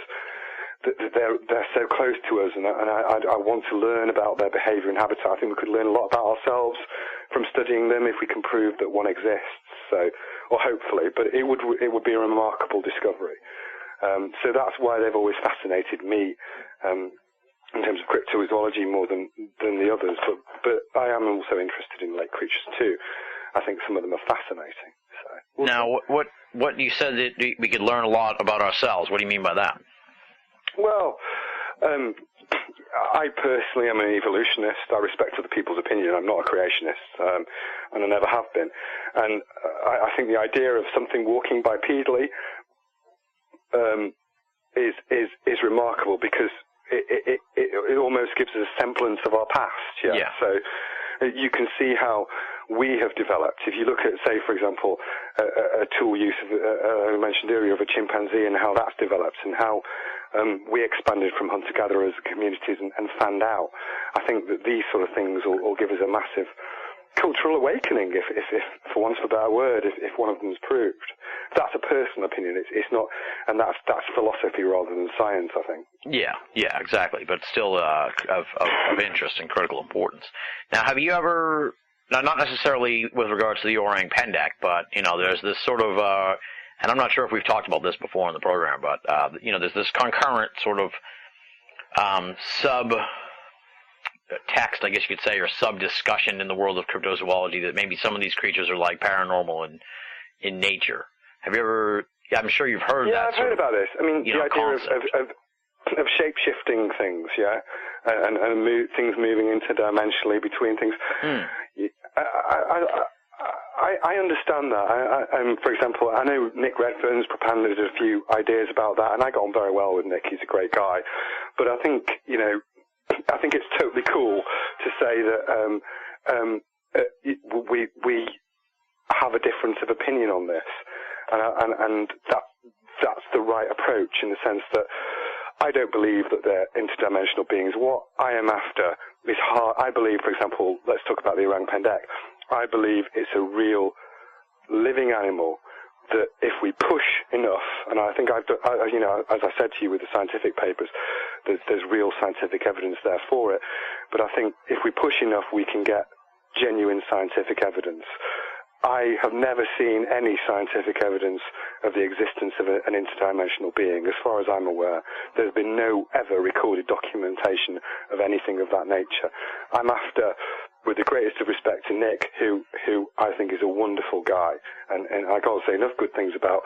Speaker 1: They're so close to us, and I want to learn about their behaviour and habitat. I think we could learn a lot about ourselves from studying them if we can prove that one exists. So, or hopefully, but it would be a remarkable discovery. So that's why they've always fascinated me in terms of cryptozoology more than the others. But I am also interested in lake creatures too. I think some of them are fascinating. So
Speaker 3: now, what you said that we could learn a lot about ourselves. What do you mean by that?
Speaker 1: Well, I personally am an evolutionist. I respect other people's opinion. I'm not a creationist, and I never have been. And I think the idea of something walking bipedally is remarkable because it almost gives us a semblance of our past. Yeah. So you can see how we have developed. If you look at, say, for example, a tool use of, I mentioned earlier, of a chimpanzee and how that's developed and how we expanded from hunter-gatherers communities and fanned out. I think that these sort of things will give us a massive cultural awakening, if for want of a better word, if one of them is proved. That's a personal opinion. It's not, and that's philosophy rather than science, I think.
Speaker 3: Yeah, exactly. But still of interest and critical importance. Now, have you ever, now not necessarily with regards to the orang pendek, but there's this sort of, and I'm not sure if we've talked about this before in the program, but there's this concurrent sort of text, I guess you could say, or sub-discussion in the world of cryptozoology that maybe some of these creatures are like paranormal in nature. Have you ever, I'm sure you've heard that.
Speaker 1: Yeah, I've heard about this. I mean, the idea of shape-shifting things, and things moving interdimensionally between things. I understand that. For example, I know Nick Redfern's propounded a few ideas about that, and I got on very well with Nick. He's a great guy. But I think, I think it's totally cool to say that we have a difference of opinion on this, and that's the right approach, in the sense that I don't believe that they're interdimensional beings. What I am after is hard. I believe, for example, let's talk about the orang pendek. I believe it's a real living animal that if we push enough, and I think as I said to you with the scientific papers, there's real scientific evidence there for it. But I think if we push enough, we can get genuine scientific evidence. I have never seen any scientific evidence of the existence of an interdimensional being. As far as I'm aware, there's been no ever recorded documentation of anything of that nature. I'm after, with the greatest of respect to Nick, who I think is a wonderful guy, and I can't say enough good things about.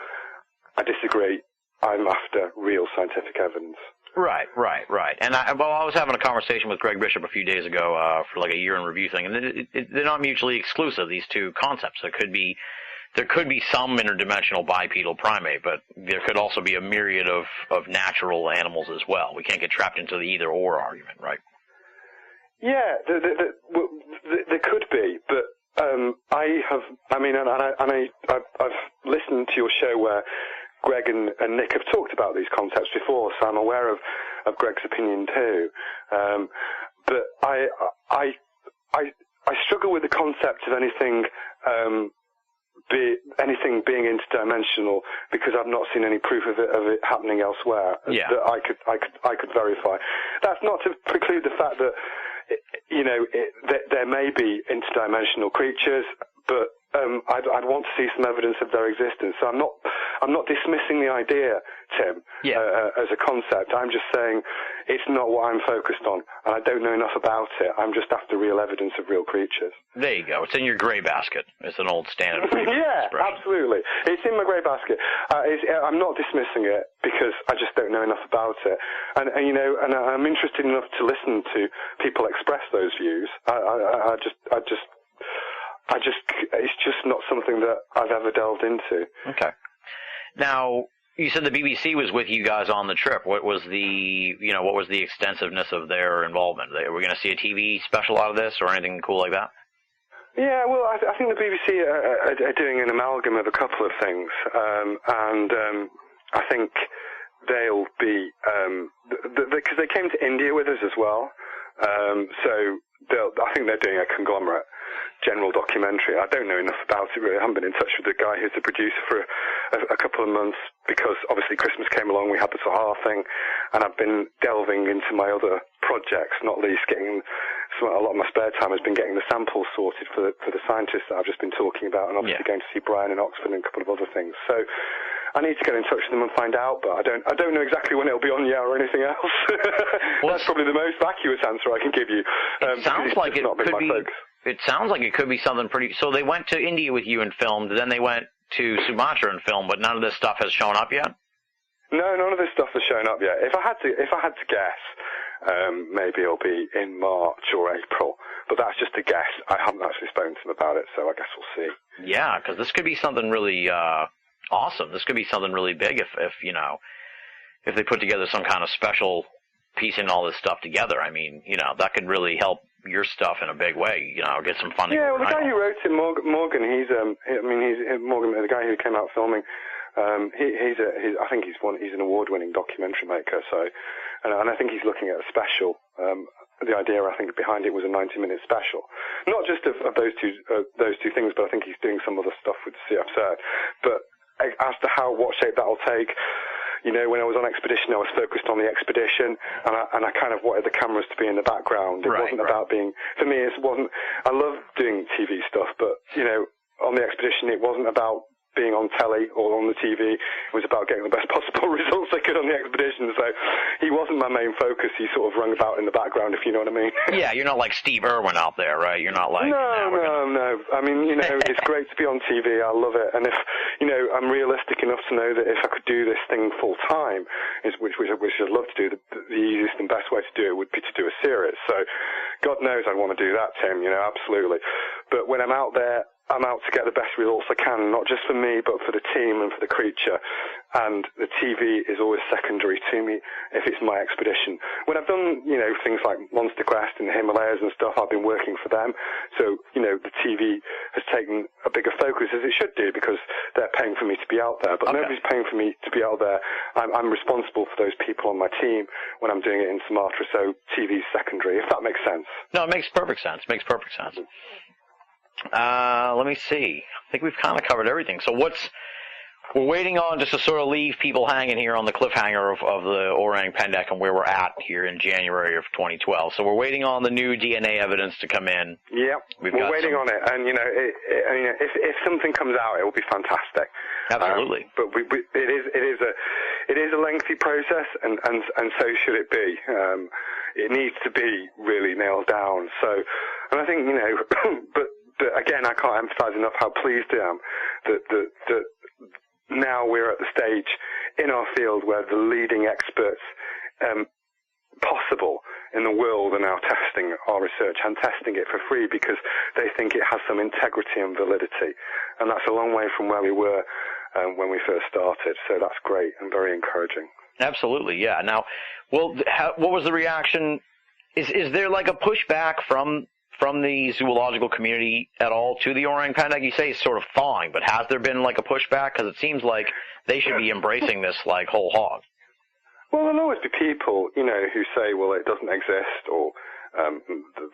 Speaker 1: I disagree. I'm after real scientific evidence.
Speaker 3: Right. And I was having a conversation with Greg Bishop a few days ago for like a year in review thing, and they're not mutually exclusive, these two concepts. There could be some interdimensional bipedal primate, but there could also be a myriad of natural animals as well. We can't get trapped into the either-or argument, right? Yeah,
Speaker 1: there could be, but I've listened to your show where Greg and Nick have talked about these concepts before, so I'm aware of Greg's opinion too. But I struggle with the concept of anything being interdimensional, because I've not seen any proof of it happening elsewhere that I could verify. That's not to preclude the fact that there may be interdimensional creatures, but I'd want to see some evidence of their existence. So I'm not dismissing the idea, Tim, as a concept. I'm just saying it's not what I'm focused on, and I don't know enough about it. I'm just after real evidence of real creatures.
Speaker 3: There you go. It's in your gray basket. It's an old standard.
Speaker 1: Yeah, absolutely. It's in my gray basket. I'm not dismissing it because I just don't know enough about it, and I'm interested enough to listen to people express those views. It's just not something that I've ever delved into.
Speaker 3: Okay. Now, you said the BBC was with you guys on the trip. What was the extensiveness of their involvement? Are we going to see a TV special out of this or anything cool like that?
Speaker 1: Yeah, well, I think the BBC are doing an amalgam of a couple of things, and I think they'll be because they came to India with us as well. So I think they're doing a conglomerate general documentary. I don't know enough about it really. I haven't been in touch with the guy who's the producer for a couple of months, because obviously Christmas came along, we had the Sahara thing, and I've been delving into my other projects, not least getting a lot of my spare time has been getting the samples sorted for the scientists that I've just been talking about, and obviously going to see Brian in Oxford and a couple of other things. So I need to get in touch with them and find out, but I don't know exactly when it'll be on or anything else. That's probably the most vacuous answer I can give you.
Speaker 3: It sounds like it could be. It sounds like it could be something pretty. So they went to India with you and filmed, then they went to Sumatra and filmed, but none of this stuff has shown up yet.
Speaker 1: No, none of this stuff has shown up yet. If I had to guess, maybe it'll be in March or April, but that's just a guess. I haven't actually spoken to them about it, so I guess we'll see. Yeah, because this could be something really awesome. This could be something really big if they put together some kind of special piecing all this stuff together. I mean, that could really help your stuff in a big way, get some funding. Yeah, well, the guy who wrote it, Morgan, he's Morgan, the guy who came out filming, I think he's an award-winning documentary maker. So, and I think he's looking at a special. The idea, I think, behind it was a 90-minute special, not just of those two things, but I think he's doing some other stuff with CFZ. But as to what shape that'll take, when I was on expedition, I was focused on the expedition, and I kind of wanted the cameras to be in the background. It wasn't about being, for me, it wasn't, I love doing TV stuff, but, on the expedition, it wasn't about being on telly or on the TV. It was about getting the best possible results I could on the expedition. So he wasn't my main focus. He sort of rung about in the background, if you know what I mean.
Speaker 3: Yeah, you're not like Steve Irwin out there, right? You're not like...
Speaker 1: No. I mean, it's great to be on TV. I love it. And if, I'm realistic enough to know that if I could do this thing full time, which I'd love to do, the easiest and best way to do it would be to do a series. So God knows I want to do that, Tim, absolutely. But when I'm out there, I'm out to get the best results I can, not just for me, but for the team and for the creature. And the TV is always secondary to me if it's my expedition. When I've done, things like Monster Quest and the Himalayas and stuff, I've been working for them. So, the TV has taken a bigger focus, as it should do, because they're paying for me to be out there. But nobody's paying for me to be out there. I'm responsible for those people on my team when I'm doing it in Sumatra. So TV's secondary, if that makes sense.
Speaker 3: No, it makes perfect sense. Let me see. I think we've kind of covered everything. So we're waiting on just to sort of leave people hanging here on the cliffhanger of the Orang Pendek and where we're at here in January of 2012. So we're waiting on the new DNA evidence to come in.
Speaker 1: Yeah, we're waiting on it. And, if something comes out, it will be fantastic.
Speaker 3: Absolutely.
Speaker 1: But it is a lengthy process, and so should it be. It needs to be really nailed down. So, and I think, but again, I can't emphasize enough how pleased I am that now we're at the stage in our field where the leading experts possible in the world are now testing our research and testing it for free because they think it has some integrity and validity. And that's a long way from where we were when we first started. So that's great and very encouraging.
Speaker 3: Absolutely, yeah. Now, what was the reaction? Is there like a pushback from the zoological community at all to the orang pendek? You say it's sort of thawing, but has there been like a pushback? Because it seems like they should be embracing this like whole hog.
Speaker 1: Well, there'll always be people, who say, well, it doesn't exist, or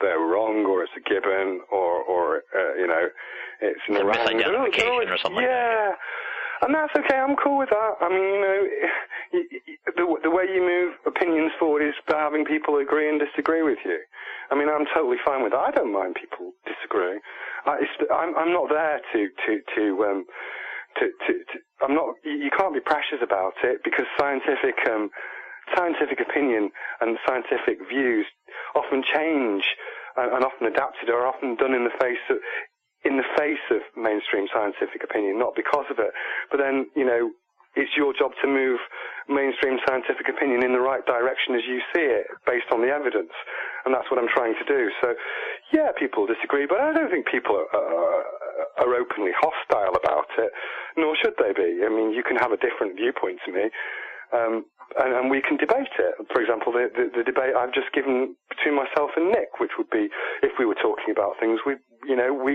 Speaker 1: they're wrong, or it's a gibbon, or it's an orang.
Speaker 3: Misidentification or something like that.
Speaker 1: Yeah. And that's okay, I'm cool with that. I mean, the way you move opinions forward is by having people agree and disagree with you. I mean, I'm totally fine with that. I don't mind people disagreeing. I'm not there I'm not, you can't be precious about it because scientific opinion and scientific views often change and often adapted or often done in the face of mainstream scientific opinion, not because of it. But then, it's your job to move mainstream scientific opinion in the right direction as you see it, based on the evidence. And that's what I'm trying to do. So, yeah, people disagree, but I don't think people are openly hostile about it, nor should they be. I mean, you can have a different viewpoint to me, and we can debate it. For example, the debate I've just given between myself and Nick, which would be, if we were talking about things, we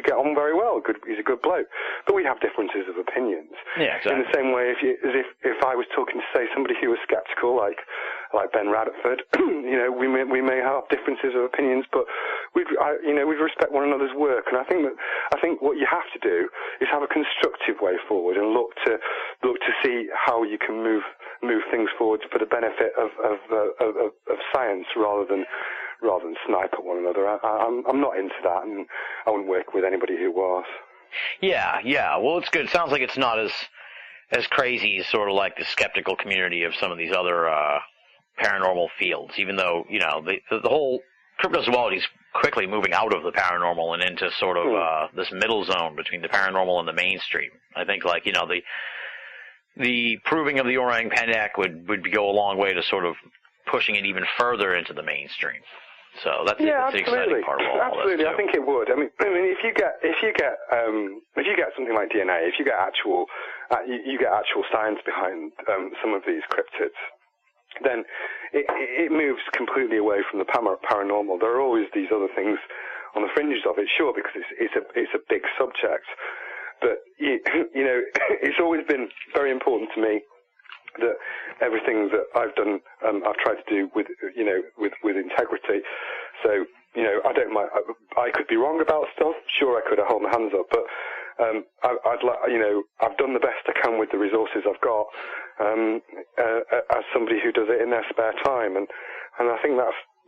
Speaker 1: get on very well. He's a good bloke, but we have differences of opinions.
Speaker 3: Yeah, exactly.
Speaker 1: In the same way, if I was talking to, say, somebody who was sceptical, like Ben Radford, we may have differences of opinions, but we'd respect one another's work. And I think what you have to do is have a constructive way forward and look to see how you can move things forward for the benefit of science rather than snipe at one another. I'm not into that, and I wouldn't work with anybody who was.
Speaker 3: Yeah. Well, it's good. It sounds like it's not as crazy as sort of like the skeptical community of some of these other paranormal fields, even though, the whole cryptozoology is quickly moving out of the paranormal and into sort of this middle zone between the paranormal and the mainstream. I think, like, the proving of the orang pendek would go a long way to sort of pushing it even further into the mainstream. So that's the exciting part of all
Speaker 1: absolutely.
Speaker 3: this.
Speaker 1: I think it would. I mean, if you get something like DNA, if you get actual science behind some of these cryptids, then it moves completely away from the paranormal. There are always these other things on the fringes of it, sure, because it's a big subject. But you know, it's always been very important to me that everything that I've done, I've tried to do with integrity. So, you know, I don't mind. I could be wrong about stuff. Sure, I could hold my hands up, but I've done the best I can with the resources I've got, as somebody who does it in their spare time, and I think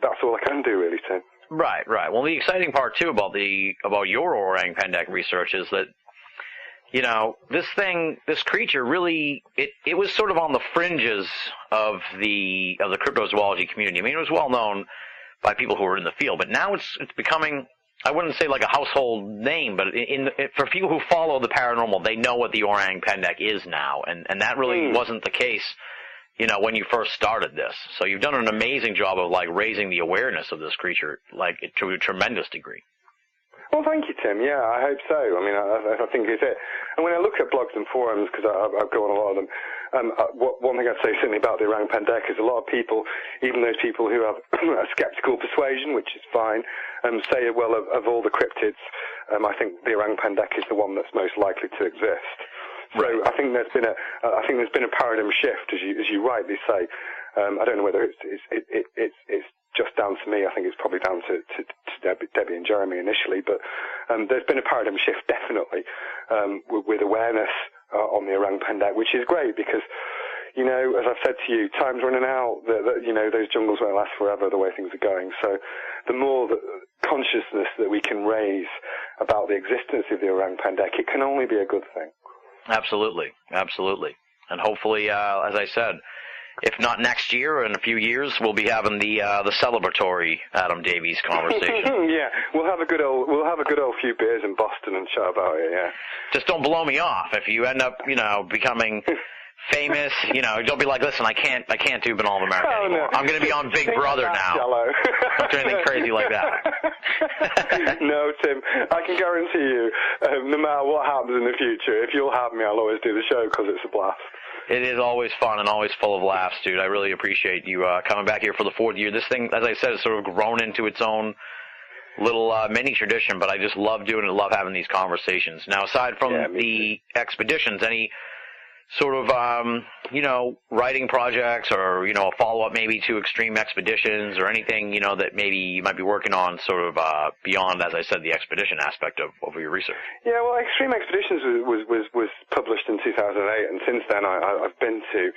Speaker 1: that's all I can do, really, Tim.
Speaker 3: Right. Well, the exciting part too about your orang pendek research is that, you know, this creature really, it was sort of on the fringes of the cryptozoology community. I mean, it was well known by people who were in the field, but now it's becoming, I wouldn't say like a household name, but for people who follow the paranormal, they know what the orang pendek is now, and that really wasn't the case, you know, when you first started this. So you've done an amazing job of like raising the awareness of this creature, like to a tremendous degree.
Speaker 1: Well, thank you, Tim. Yeah, I hope so. I mean, I think it's it. And when I look at blogs and forums, because I go on a lot of them, one thing I'd say certainly about the orang pendek is a lot of people, even those people who have a skeptical persuasion, which is fine, say, well, of all the cryptids, I think the orang pendek is the one that's most likely to exist. So I think there's been a paradigm shift, as you rightly say. I don't know whether it's just down to me. I think it's probably down to Debbie and Jeremy initially, but there's been a paradigm shift definitely with awareness on the orang pendek, which is great because, you know, as I've said to you, time's running out. You know, those jungles won't last forever the way things are going. So the more consciousness that we can raise about the existence of the orang pendek, it can only be a good thing. Absolutely. And hopefully, as I said, if not next year or in a few years, we'll be having the celebratory Adam Davies conversation. Yeah, we'll have a good old few beers in Boston and chat about it. Yeah. Just don't blow me off if you end up, you know, becoming famous. You know, don't be like, listen, I can't do Banal of America anymore. No. I'm going to be on Big Brother now. Don't do anything crazy like that. No, Tim, I can guarantee you, no matter what happens in the future, if you'll have me, I'll always do the show because it's a blast. It is always fun and always full of laughs, dude. I really appreciate you coming back here for the 4th year. This thing, as I said, has sort of grown into its own little mini tradition, but I just love doing it, love having these conversations. Now, aside from the expeditions, any sort of, you know, writing projects or, you know, a follow-up maybe to extreme expeditions or anything, you know, that maybe you might be working on sort of beyond, as I said, the expedition aspect of your research? Yeah, well, Extreme Expeditions was published in 2008, and since then I've been to,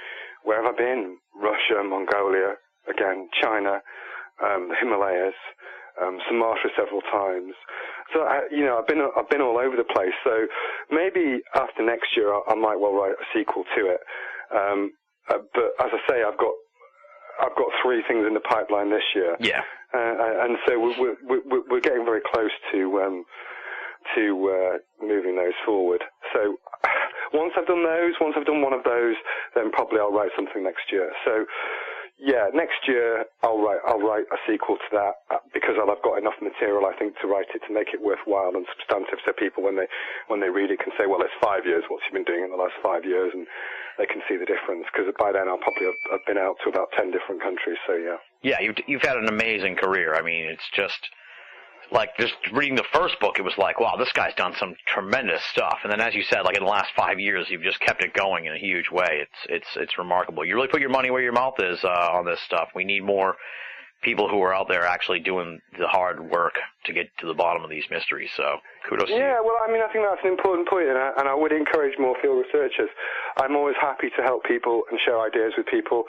Speaker 1: where have I been? Russia, Mongolia, again, China, the Himalayas, Sumatra several times. So, you know, I've been all over the place. So maybe after next year, I might well write a sequel to it. But as I say, I've got 3 things in the pipeline this year. Yeah. And so we're getting very close to moving those forward. So once I've done one of those, then probably I'll write something next year. So. Yeah, next year I'll write a sequel to that because I've got enough material, I think, to write it to make it worthwhile and substantive, so people when they read it can say, well, it's 5 years. What's he been doing in the last 5 years? And they can see the difference because by then I'll probably have been out to about 10 different countries. So yeah. Yeah, you've had an amazing career. I mean, it's just. Like, just reading the first book, it was like, wow, this guy's done some tremendous stuff. And then, as you said, like in the last 5 years, you've just kept it going in a huge way. It's remarkable. You really put your money where your mouth is on this stuff. We need more people who are out there actually doing the hard work to get to the bottom of these mysteries. So, kudos to you. Yeah, well, I mean, I think that's an important point, and I would encourage more field researchers. I'm always happy to help people and share ideas with people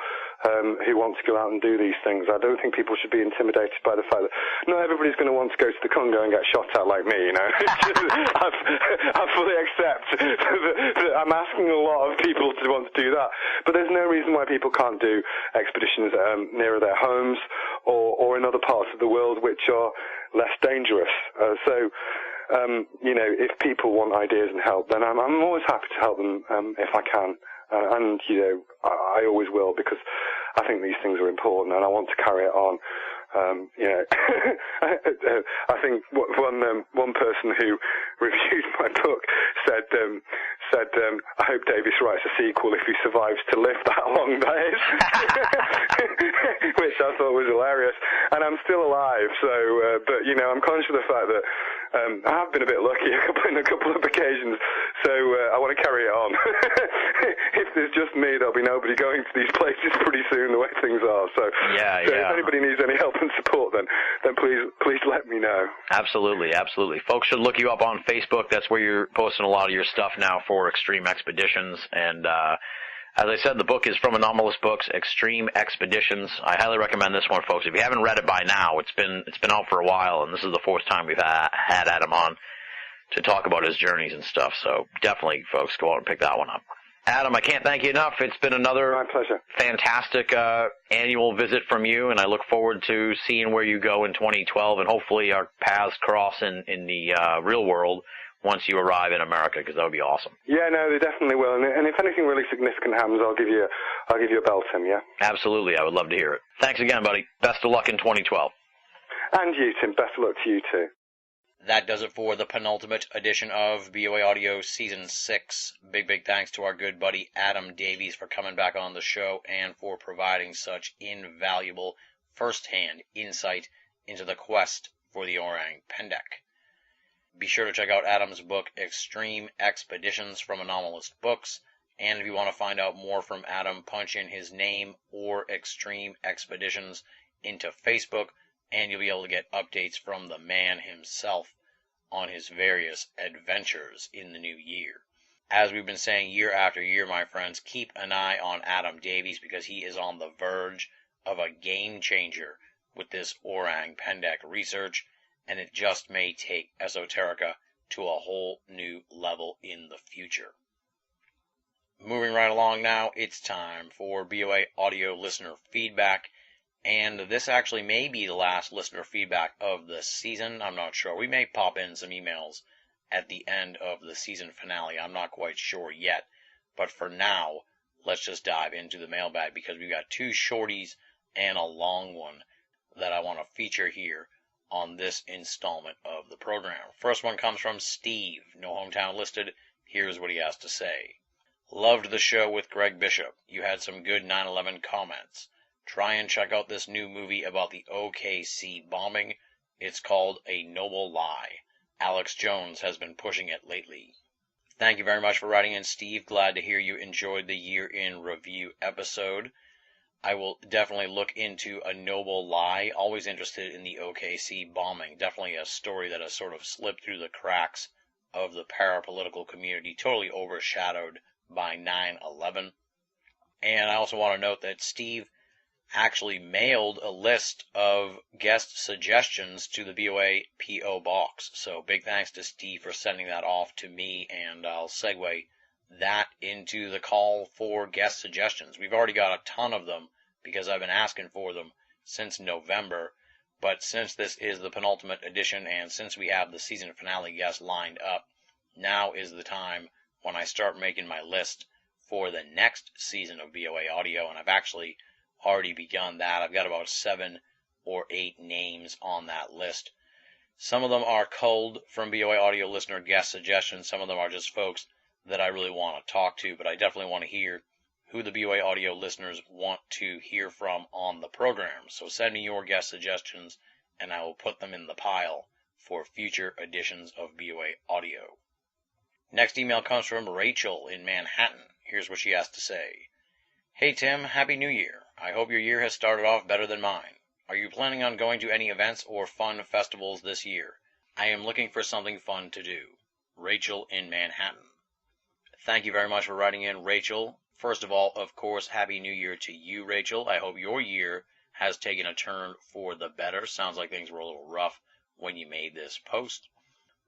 Speaker 1: who want to go out and do these things. I don't think people should be intimidated by the fact that not everybody's going to want to go to the Congo and get shot at like me, you know. I fully accept that I'm asking a lot of people to want to do that. But there's no reason why people can't do expeditions nearer their homes or in other parts of the world which are less dangerous. You know, if people want ideas and help, then I'm always happy to help them if I can. And, you know, I always will because I think these things are important and I want to carry it on. You know, I think one person who reviewed my book said, I hope Davis writes a sequel if he survives to live that long days, which I thought was hilarious. And I'm still alive, so, but, you know, I'm conscious of the fact that I have been a bit lucky on a couple of occasions, so I want to carry it on. If there's just me, there'll be nobody going to these places pretty soon, the way things are. So if anybody needs any help and support, then please let me know.
Speaker 3: Absolutely. Folks should look you up on Facebook. That's where you're posting a lot of your stuff now for Extreme Expeditions. And as I said, the book is from Anomalous Books, Extreme Expeditions. I highly recommend this one, folks. If you haven't read it by now, it's been out for a while, and this is the fourth time we've had Adam on to talk about his journeys and stuff. So definitely, folks, go out and pick that one up. Adam, I can't thank you enough. It's been another
Speaker 1: My pleasure.
Speaker 3: Fantastic annual visit from you, and I look forward to seeing where you go in 2012, and hopefully our paths cross in the real world once you arrive in America, because that would be awesome.
Speaker 1: Yeah, no, they definitely will. And if anything really significant happens, I'll give you a bell, Tim, yeah?
Speaker 3: Absolutely. I would love to hear it. Thanks again, buddy. Best of luck in 2012.
Speaker 1: And you, Tim. Best of luck to you, too.
Speaker 3: That does it for the penultimate edition of BOA Audio Season 6. Big thanks to our good buddy Adam Davies for coming back on the show and for providing such invaluable first-hand insight into the quest for the Orang Pendek. Be sure to check out Adam's book, Extreme Expeditions, from Anomalous Books. And if you want to find out more from Adam, punch in his name or Extreme Expeditions into Facebook, and you'll be able to get updates from the man himself on his various adventures in the new year. As we've been saying year after year, my friends, keep an eye on Adam Davies, because he is on the verge of a game changer with this Orang Pendek research, and it just may take esoterica to a whole new level in the future. Moving right along now, it's time for BOA Audio listener feedback, and this actually may be the last listener feedback of the season. I'm not sure. We may pop in some emails at the end of the season finale. I'm not quite sure yet, but for now, let's just dive into the mailbag, because we've got two shorties and a long one that I want to feature here on this installment of the program. First one comes from Steve, no hometown listed. Here's what he has to say. Loved the show with Greg Bishop. You had some good 9/11 comments. Try and check out this new movie about the OKC bombing. It's called A Noble Lie. Alex Jones has been pushing it lately. Thank you very much for writing in, Steve. Glad to hear you enjoyed the Year in Review episode. I will definitely look into A Noble Lie. Always interested in the OKC bombing. Definitely a story that has sort of slipped through the cracks of the parapolitical community, totally overshadowed by 9/11. And I also want to note that Steve actually mailed a list of guest suggestions to the BOA P.O. Box. So big thanks to Steve for sending that off to me, and I'll segue that into the call for guest suggestions. We've already got a ton of them because I've been asking for them since November, but since this is the penultimate edition and since we have the season finale guests lined up, now is the time when I start making my list for the next season of BOA Audio, and I've actually already begun that. I've got about 7 or 8 names on that list. Some of them are culled from BOA Audio listener guest suggestions. Some of them are just folks that I really want to talk to, but I definitely want to hear who the BOA Audio listeners want to hear from on the program. So send me your guest suggestions, and I will put them in the pile for future editions of BOA Audio. Next email comes from Rachel in Manhattan. Here's what she has to say. Hey Tim, Happy New Year. I hope your year has started off better than mine. Are you planning on going to any events or fun festivals this year? I am looking for something fun to do. Rachel in Manhattan. Thank you very much for writing in, Rachel. First of all, of course, Happy New Year to you, Rachel. I hope your year has taken a turn for the better. Sounds like things were a little rough when you made this post.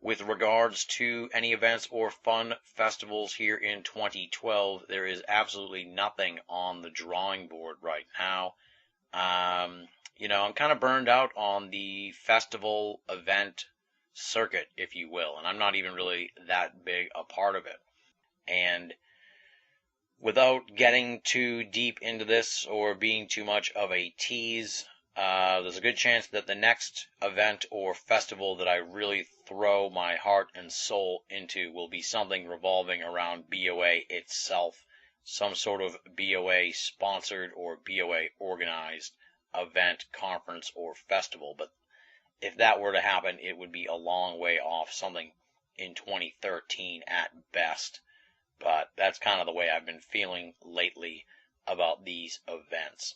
Speaker 3: With regards to any events or fun festivals here in 2012, there is absolutely nothing on the drawing board right now. I'm kind of burned out on the festival event circuit, if you will, and I'm not even really that big a part of it. And without getting too deep into this or being too much of a tease, there's a good chance that the next event or festival that I really throw my heart and soul into will be something revolving around BOA itself, some sort of BOA sponsored or BOA organized event, conference, or festival. But if that were to happen, it would be a long way off, something in 2013 at best. But that's kind of the way I've been feeling lately about these events.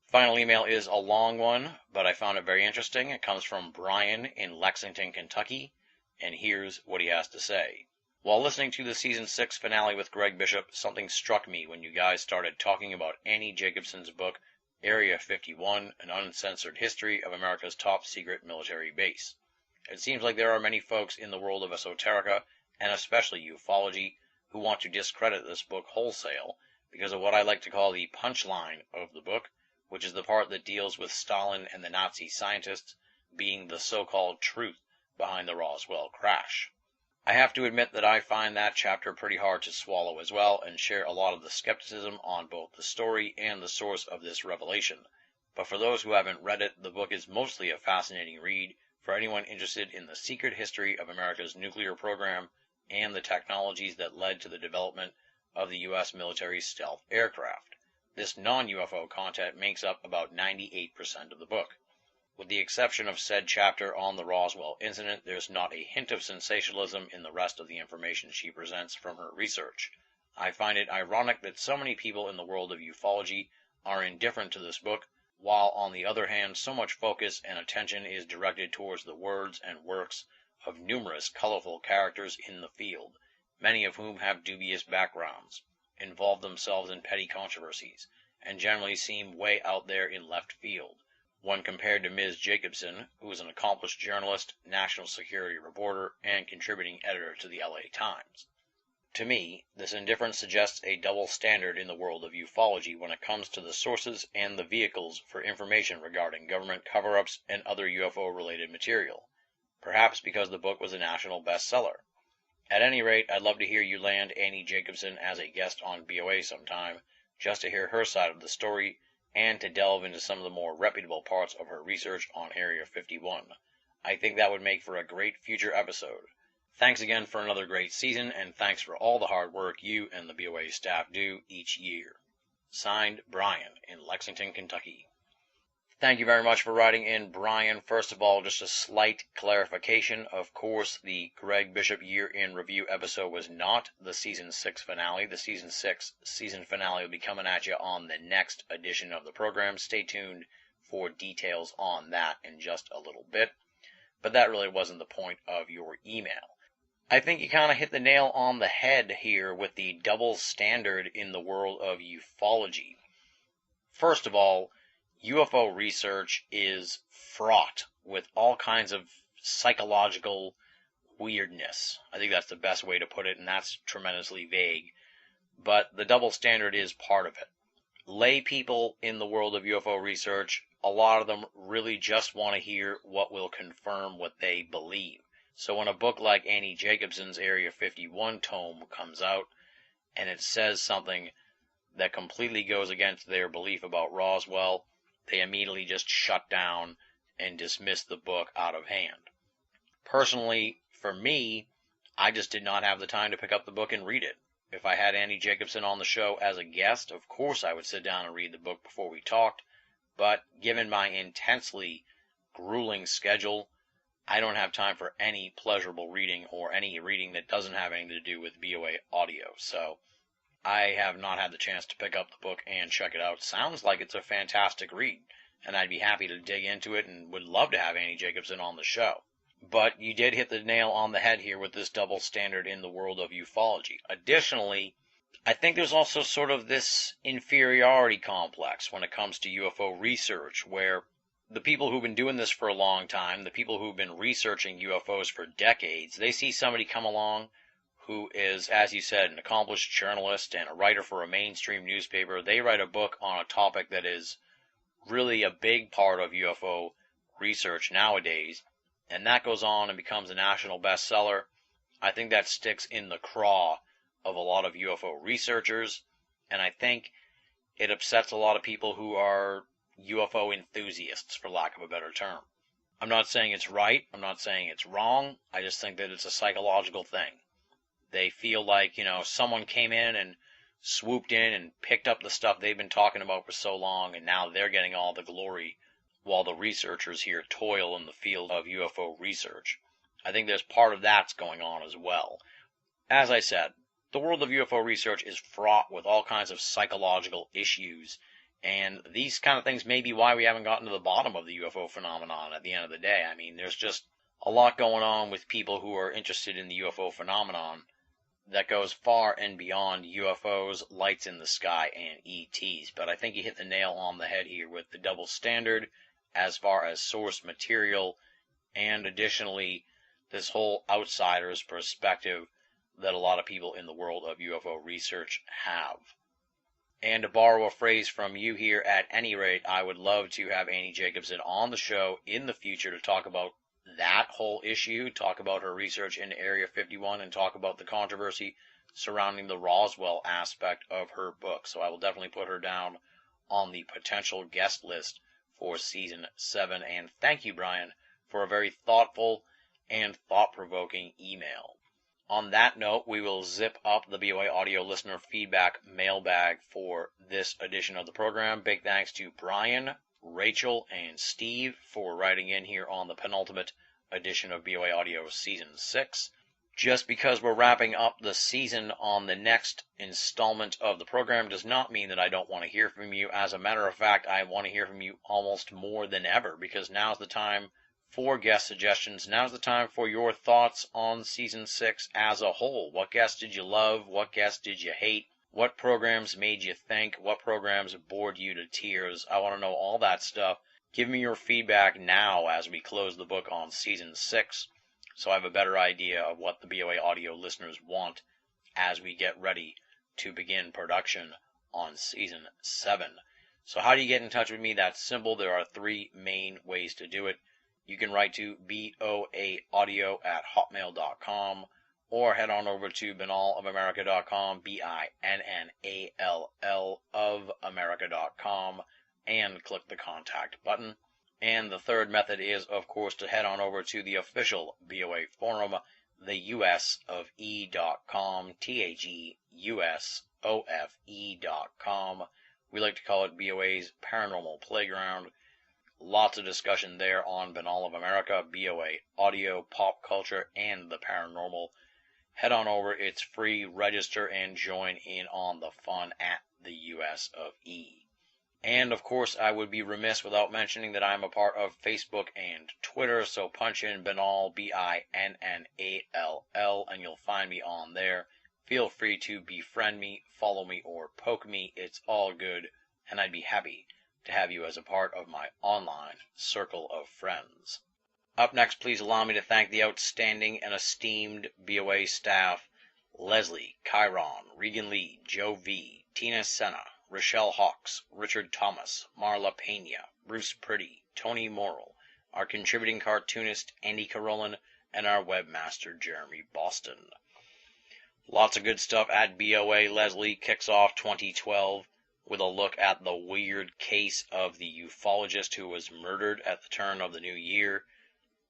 Speaker 3: Final email is a long one, but I found it very interesting. It comes from Brian in Lexington, Kentucky, and here's what he has to say. While listening to the Season 6 finale with Greg Bishop, something struck me when you guys started talking about Annie Jacobson's book, Area 51, An Uncensored History of America's Top Secret Military Base. It seems like there are many folks in the world of esoterica, and especially ufology, who want to discredit this book wholesale because of what I like to call the punchline of the book, which is the part that deals with Stalin and the Nazi scientists being the so-called truth behind the Roswell crash. I have to admit that I find that chapter pretty hard to swallow as well, and share a lot of the skepticism on both the story and the source of this revelation. But for those who haven't read it, the book is mostly a fascinating read for anyone interested in the secret history of America's nuclear program and the technologies that led to the development of the U.S. military's stealth aircraft. This non-UFO content makes up about 98% of the book. With the exception of said chapter on the Roswell incident, there's not a hint of sensationalism in the rest of the information she presents from her research. I find it ironic that so many people in the world of ufology are indifferent to this book, while on the other hand so much focus and attention is directed towards the words and works of numerous colorful characters in the field, many of whom have dubious backgrounds, involve themselves in petty controversies, and generally seem way out there in left field, when compared to Ms. Jacobson, who is an accomplished journalist, national security reporter, and contributing editor to the LA Times. To me, this indifference suggests a double standard in the world of ufology when it comes to the sources and the vehicles for information regarding government cover-ups and other UFO-related material, perhaps because the book was a national bestseller. At any rate, I'd love to hear you land Annie Jacobson as a guest on BOA sometime, just to hear her side of the story, and to delve into some of the more reputable parts of her research on Area 51. I think that would make for a great future episode. Thanks again for another great season, and thanks for all the hard work you and the BOA staff do each year. Signed, Brian in Lexington, Kentucky. Thank you very much for writing in, Brian. First of all, just a slight clarification. Of course, the Greg Bishop Year in Review episode was not the Season 6 finale. The Season 6 season finale will be coming at you on the next edition of the program. Stay tuned for details on that in just a little bit. But that really wasn't the point of your email. I think you kind of hit the nail on the head here with the double standard in the world of ufology. First of all, UFO research is fraught with all kinds of psychological weirdness. I think that's the best way to put it, and that's tremendously vague. But the double standard is part of it. Lay people in the world of UFO research, a lot of them really just want to hear what will confirm what they believe. So when a book like Annie Jacobson's Area 51 tome comes out, and it says something that completely goes against their belief about Roswell, they immediately just shut down and dismiss the book out of hand. Personally, for me, I just did not have the time to pick up the book and read it. If I had Annie Jacobson on the show as a guest, of course I would sit down and read the book before we talked, but given my intensely grueling schedule, I don't have time for any pleasurable reading or any reading that doesn't have anything to do with BOA audio, so I have not had the chance to pick up the book and check it out. Sounds like it's a fantastic read, and I'd be happy to dig into it and would love to have Annie Jacobson on the show. But you did hit the nail on the head here with this double standard in the world of ufology. Additionally, I think there's also sort of this inferiority complex when it comes to UFO research, where the people who've been doing this for a long time, the people who've been researching UFOs for decades, they see somebody come along who is, as you said, an accomplished journalist and a writer for a mainstream newspaper. They write a book on a topic that is really a big part of UFO research nowadays, and that goes on and becomes a national bestseller. I think that sticks in the craw of a lot of UFO researchers, and I think it upsets a lot of people who are UFO enthusiasts, for lack of a better term. I'm not saying it's right, I'm not saying it's wrong, I just think that it's a psychological thing. They feel like, someone came in and swooped in and picked up the stuff they've been talking about for so long, and now they're getting all the glory, while the researchers here toil in the field of UFO research. I think there's part of that's going on as well. As I said, the world of UFO research is fraught with all kinds of psychological issues, and these kind of things may be why we haven't gotten to the bottom of the UFO phenomenon at the end of the day. I mean, there's just a lot going on with people who are interested in the UFO phenomenon that goes far and beyond UFOs, lights in the sky, and ETs. But I think you hit the nail on the head here with the double standard as far as source material, and additionally, this whole outsider's perspective that a lot of people in the world of UFO research have. And to borrow a phrase from you here, at any rate, I would love to have Annie Jacobson on the show in the future to talk about that whole issue, talk about her research in Area 51, and talk about the controversy surrounding the Roswell aspect of her book. So I will definitely put her down on the potential guest list for Season 7. And thank you, Brian, for a very thoughtful and thought-provoking email. On that note, we will zip up the BOA Audio listener feedback mailbag for this edition of the program. Big thanks to Brian, Rachel, and Steve for writing in here on the penultimate edition of BOA Audio Season 6. Just because we're wrapping up the season on the next installment of the program does not mean that I don't want to hear from you. As a matter of fact, I want to hear from you almost more than ever, because now's the time for guest suggestions. Now's the time for your thoughts on Season 6 as a whole. What guests did you love? What guests did you hate? What programs made you think? What programs bored you to tears? I want to know all that stuff. Give me your feedback now as we close the book on Season 6, so I have a better idea of what the BOA Audio listeners want as we get ready to begin production on Season 7. So how do you get in touch with me? That's simple. There are 3 main ways to do it. You can write to boaaudio@hotmail.com, or head on over to binalofamerica.com, BINNALL of America.com, and click the contact button. And the third method is, of course, to head on over to the official BOA forum, theusofe.com, THEUSOFE.com. We like to call it BOA's Paranormal Playground. Lots of discussion there on Banal of America, BOA Audio, pop culture, and the paranormal. Head on over, it's free, register, and join in on the fun at the US of E. And, of course, I would be remiss without mentioning that I'm a part of Facebook and Twitter, so punch in Banal, BINNALL, and you'll find me on there. Feel free to befriend me, follow me, or poke me. It's all good, and I'd be happy to have you as a part of my online circle of friends. Up next, please allow me to thank the outstanding and esteemed BOA staff: Leslie, Chiron, Regan Lee, Joe V, Tina Senna, Rochelle Hawks, Richard Thomas, Marla Pena, Bruce Priddy, Tony Morrill, our contributing cartoonist Andy Carolyn, and our webmaster Jeremy Boston. Lots of good stuff at BOA. Leslie kicks off 2012 with a look at the weird case of the ufologist who was murdered at the turn of the new year.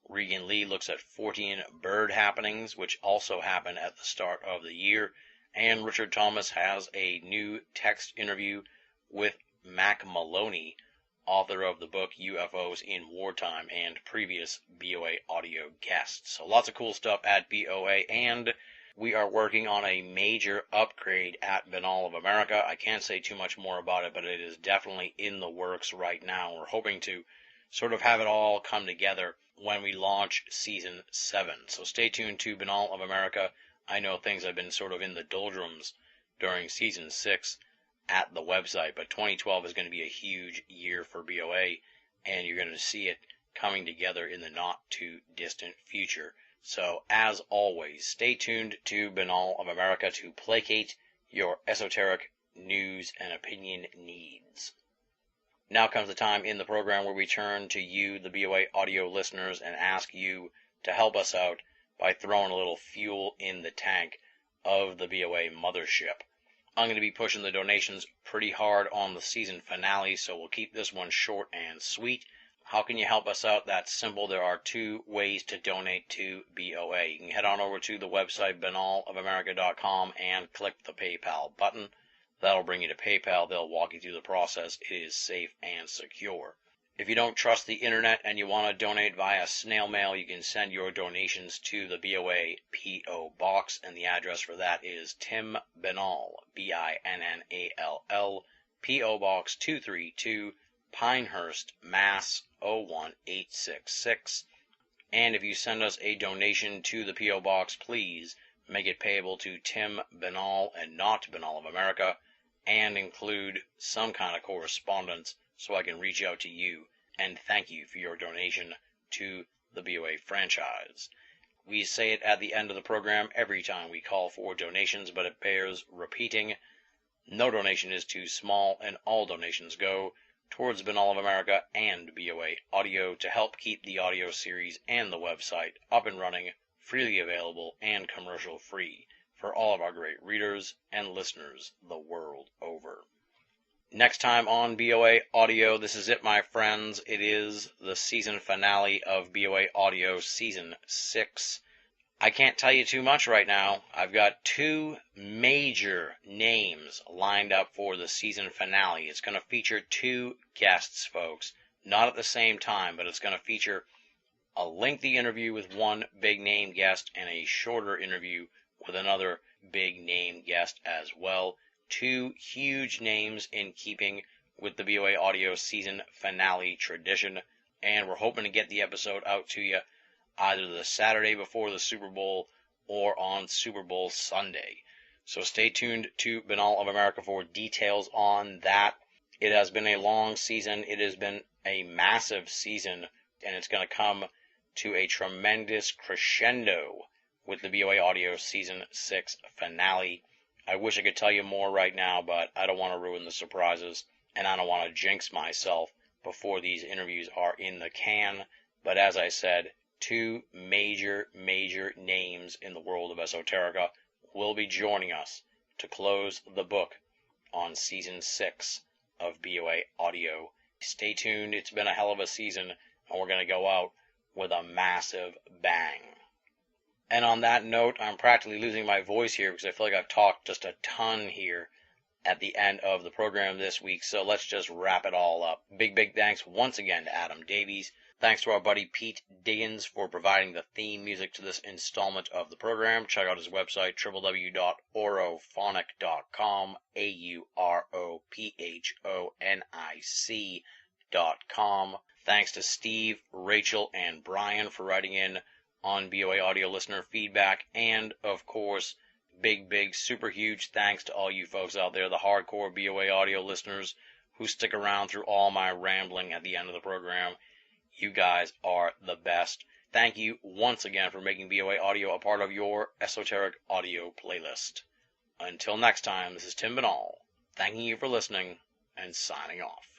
Speaker 3: Regan Lee looks at 14 bird happenings, which also happen at the start of the year. And Richard Thomas has a new text interview with Mac Maloney, author of the book UFOs in Wartime, and previous BOA audio guests. So lots of cool stuff at BOA, and we are working on a major upgrade at Banal of America. I can't say too much more about it, but it is definitely in the works right now. We're hoping to sort of have it all come together when we launch Season 7. So stay tuned to Banal of America. I know things have been sort of in the doldrums during Season 6 at the website, but 2012 is going to be a huge year for BOA, and you're going to see it coming together in the not-too-distant future. So, as always, stay tuned to Banal of America to placate your esoteric news and opinion needs. Now comes the time in the program where we turn to you, the BOA audio listeners, and ask you to help us out by throwing a little fuel in the tank of the BOA mothership. I'm going to be pushing the donations pretty hard on the season finale, so we'll keep this one short and sweet. How can you help us out? That's simple. There are 2 ways to donate to BOA. You can head on over to the website banalofamerica.com and click the PayPal button. That'll bring you to PayPal. They'll walk you through the process. It is safe and secure. If you don't trust the internet and you want to donate via snail mail, you can send your donations to the BOA P.O. Box, and the address for that is Tim Binnall, Binnall, P.O. Box 232, Pinehurst, Mass. 01866. And if you send us a donation to the P.O. Box, please make it payable to Tim Binnall and not Binnall of America, and include some kind of correspondence so I can reach out to you and thank you for your donation to the BOA franchise. We say it at the end of the program every time we call for donations, but it bears repeating. No donation is too small, and all donations go towards Binnall of America and BOA Audio to help keep the audio series and the website up and running, freely available, and commercial-free for all of our great readers and listeners the world over. Next time on BOA Audio, this is it, my friends. It is the season finale of BOA Audio Season 6. I can't tell you too much right now. I've got two major names lined up for the season finale. It's going to feature two guests, folks. Not at the same time, but it's going to feature a lengthy interview with one big-name guest and a shorter interview with another big-name guest as well. Two huge names in keeping with the BOA Audio season finale tradition, and we're hoping to get the episode out to you either the Saturday before the Super Bowl or on Super Bowl Sunday. So stay tuned to Binnall of America for details on that. It has been a long season. It has been a massive season, and it's going to come to a tremendous crescendo with the BOA Audio Season 6 finale. I wish I could tell you more right now, but I don't want to ruin the surprises, and I don't want to jinx myself before these interviews are in the can. But as I said, two major names in the world of esoterica will be joining us to close the book on Season 6 of BOA Audio. Stay tuned. It's been a hell of a season, and we're going to go out with a massive bang. And on that note, I'm practically losing my voice here because I feel like I've talked just a ton here at the end of the program this week, so let's just wrap it all up. Big thanks once again to Adam Davies. Thanks to our buddy Pete Diggins for providing the theme music to this installment of the program. Check out his website, www.aurophonic.com, AUROPHONIC.com. Thanks to Steve, Rachel, and Brian for writing in on BOA Audio listener feedback, and of course, big super huge thanks to all you folks out there, the hardcore BOA Audio listeners who stick around through all my rambling at the end of the program. You guys are the best. Thank you once again for making BOA Audio a part of your esoteric audio playlist. Until next time, this is Tim Binnall, thanking you for listening and signing off.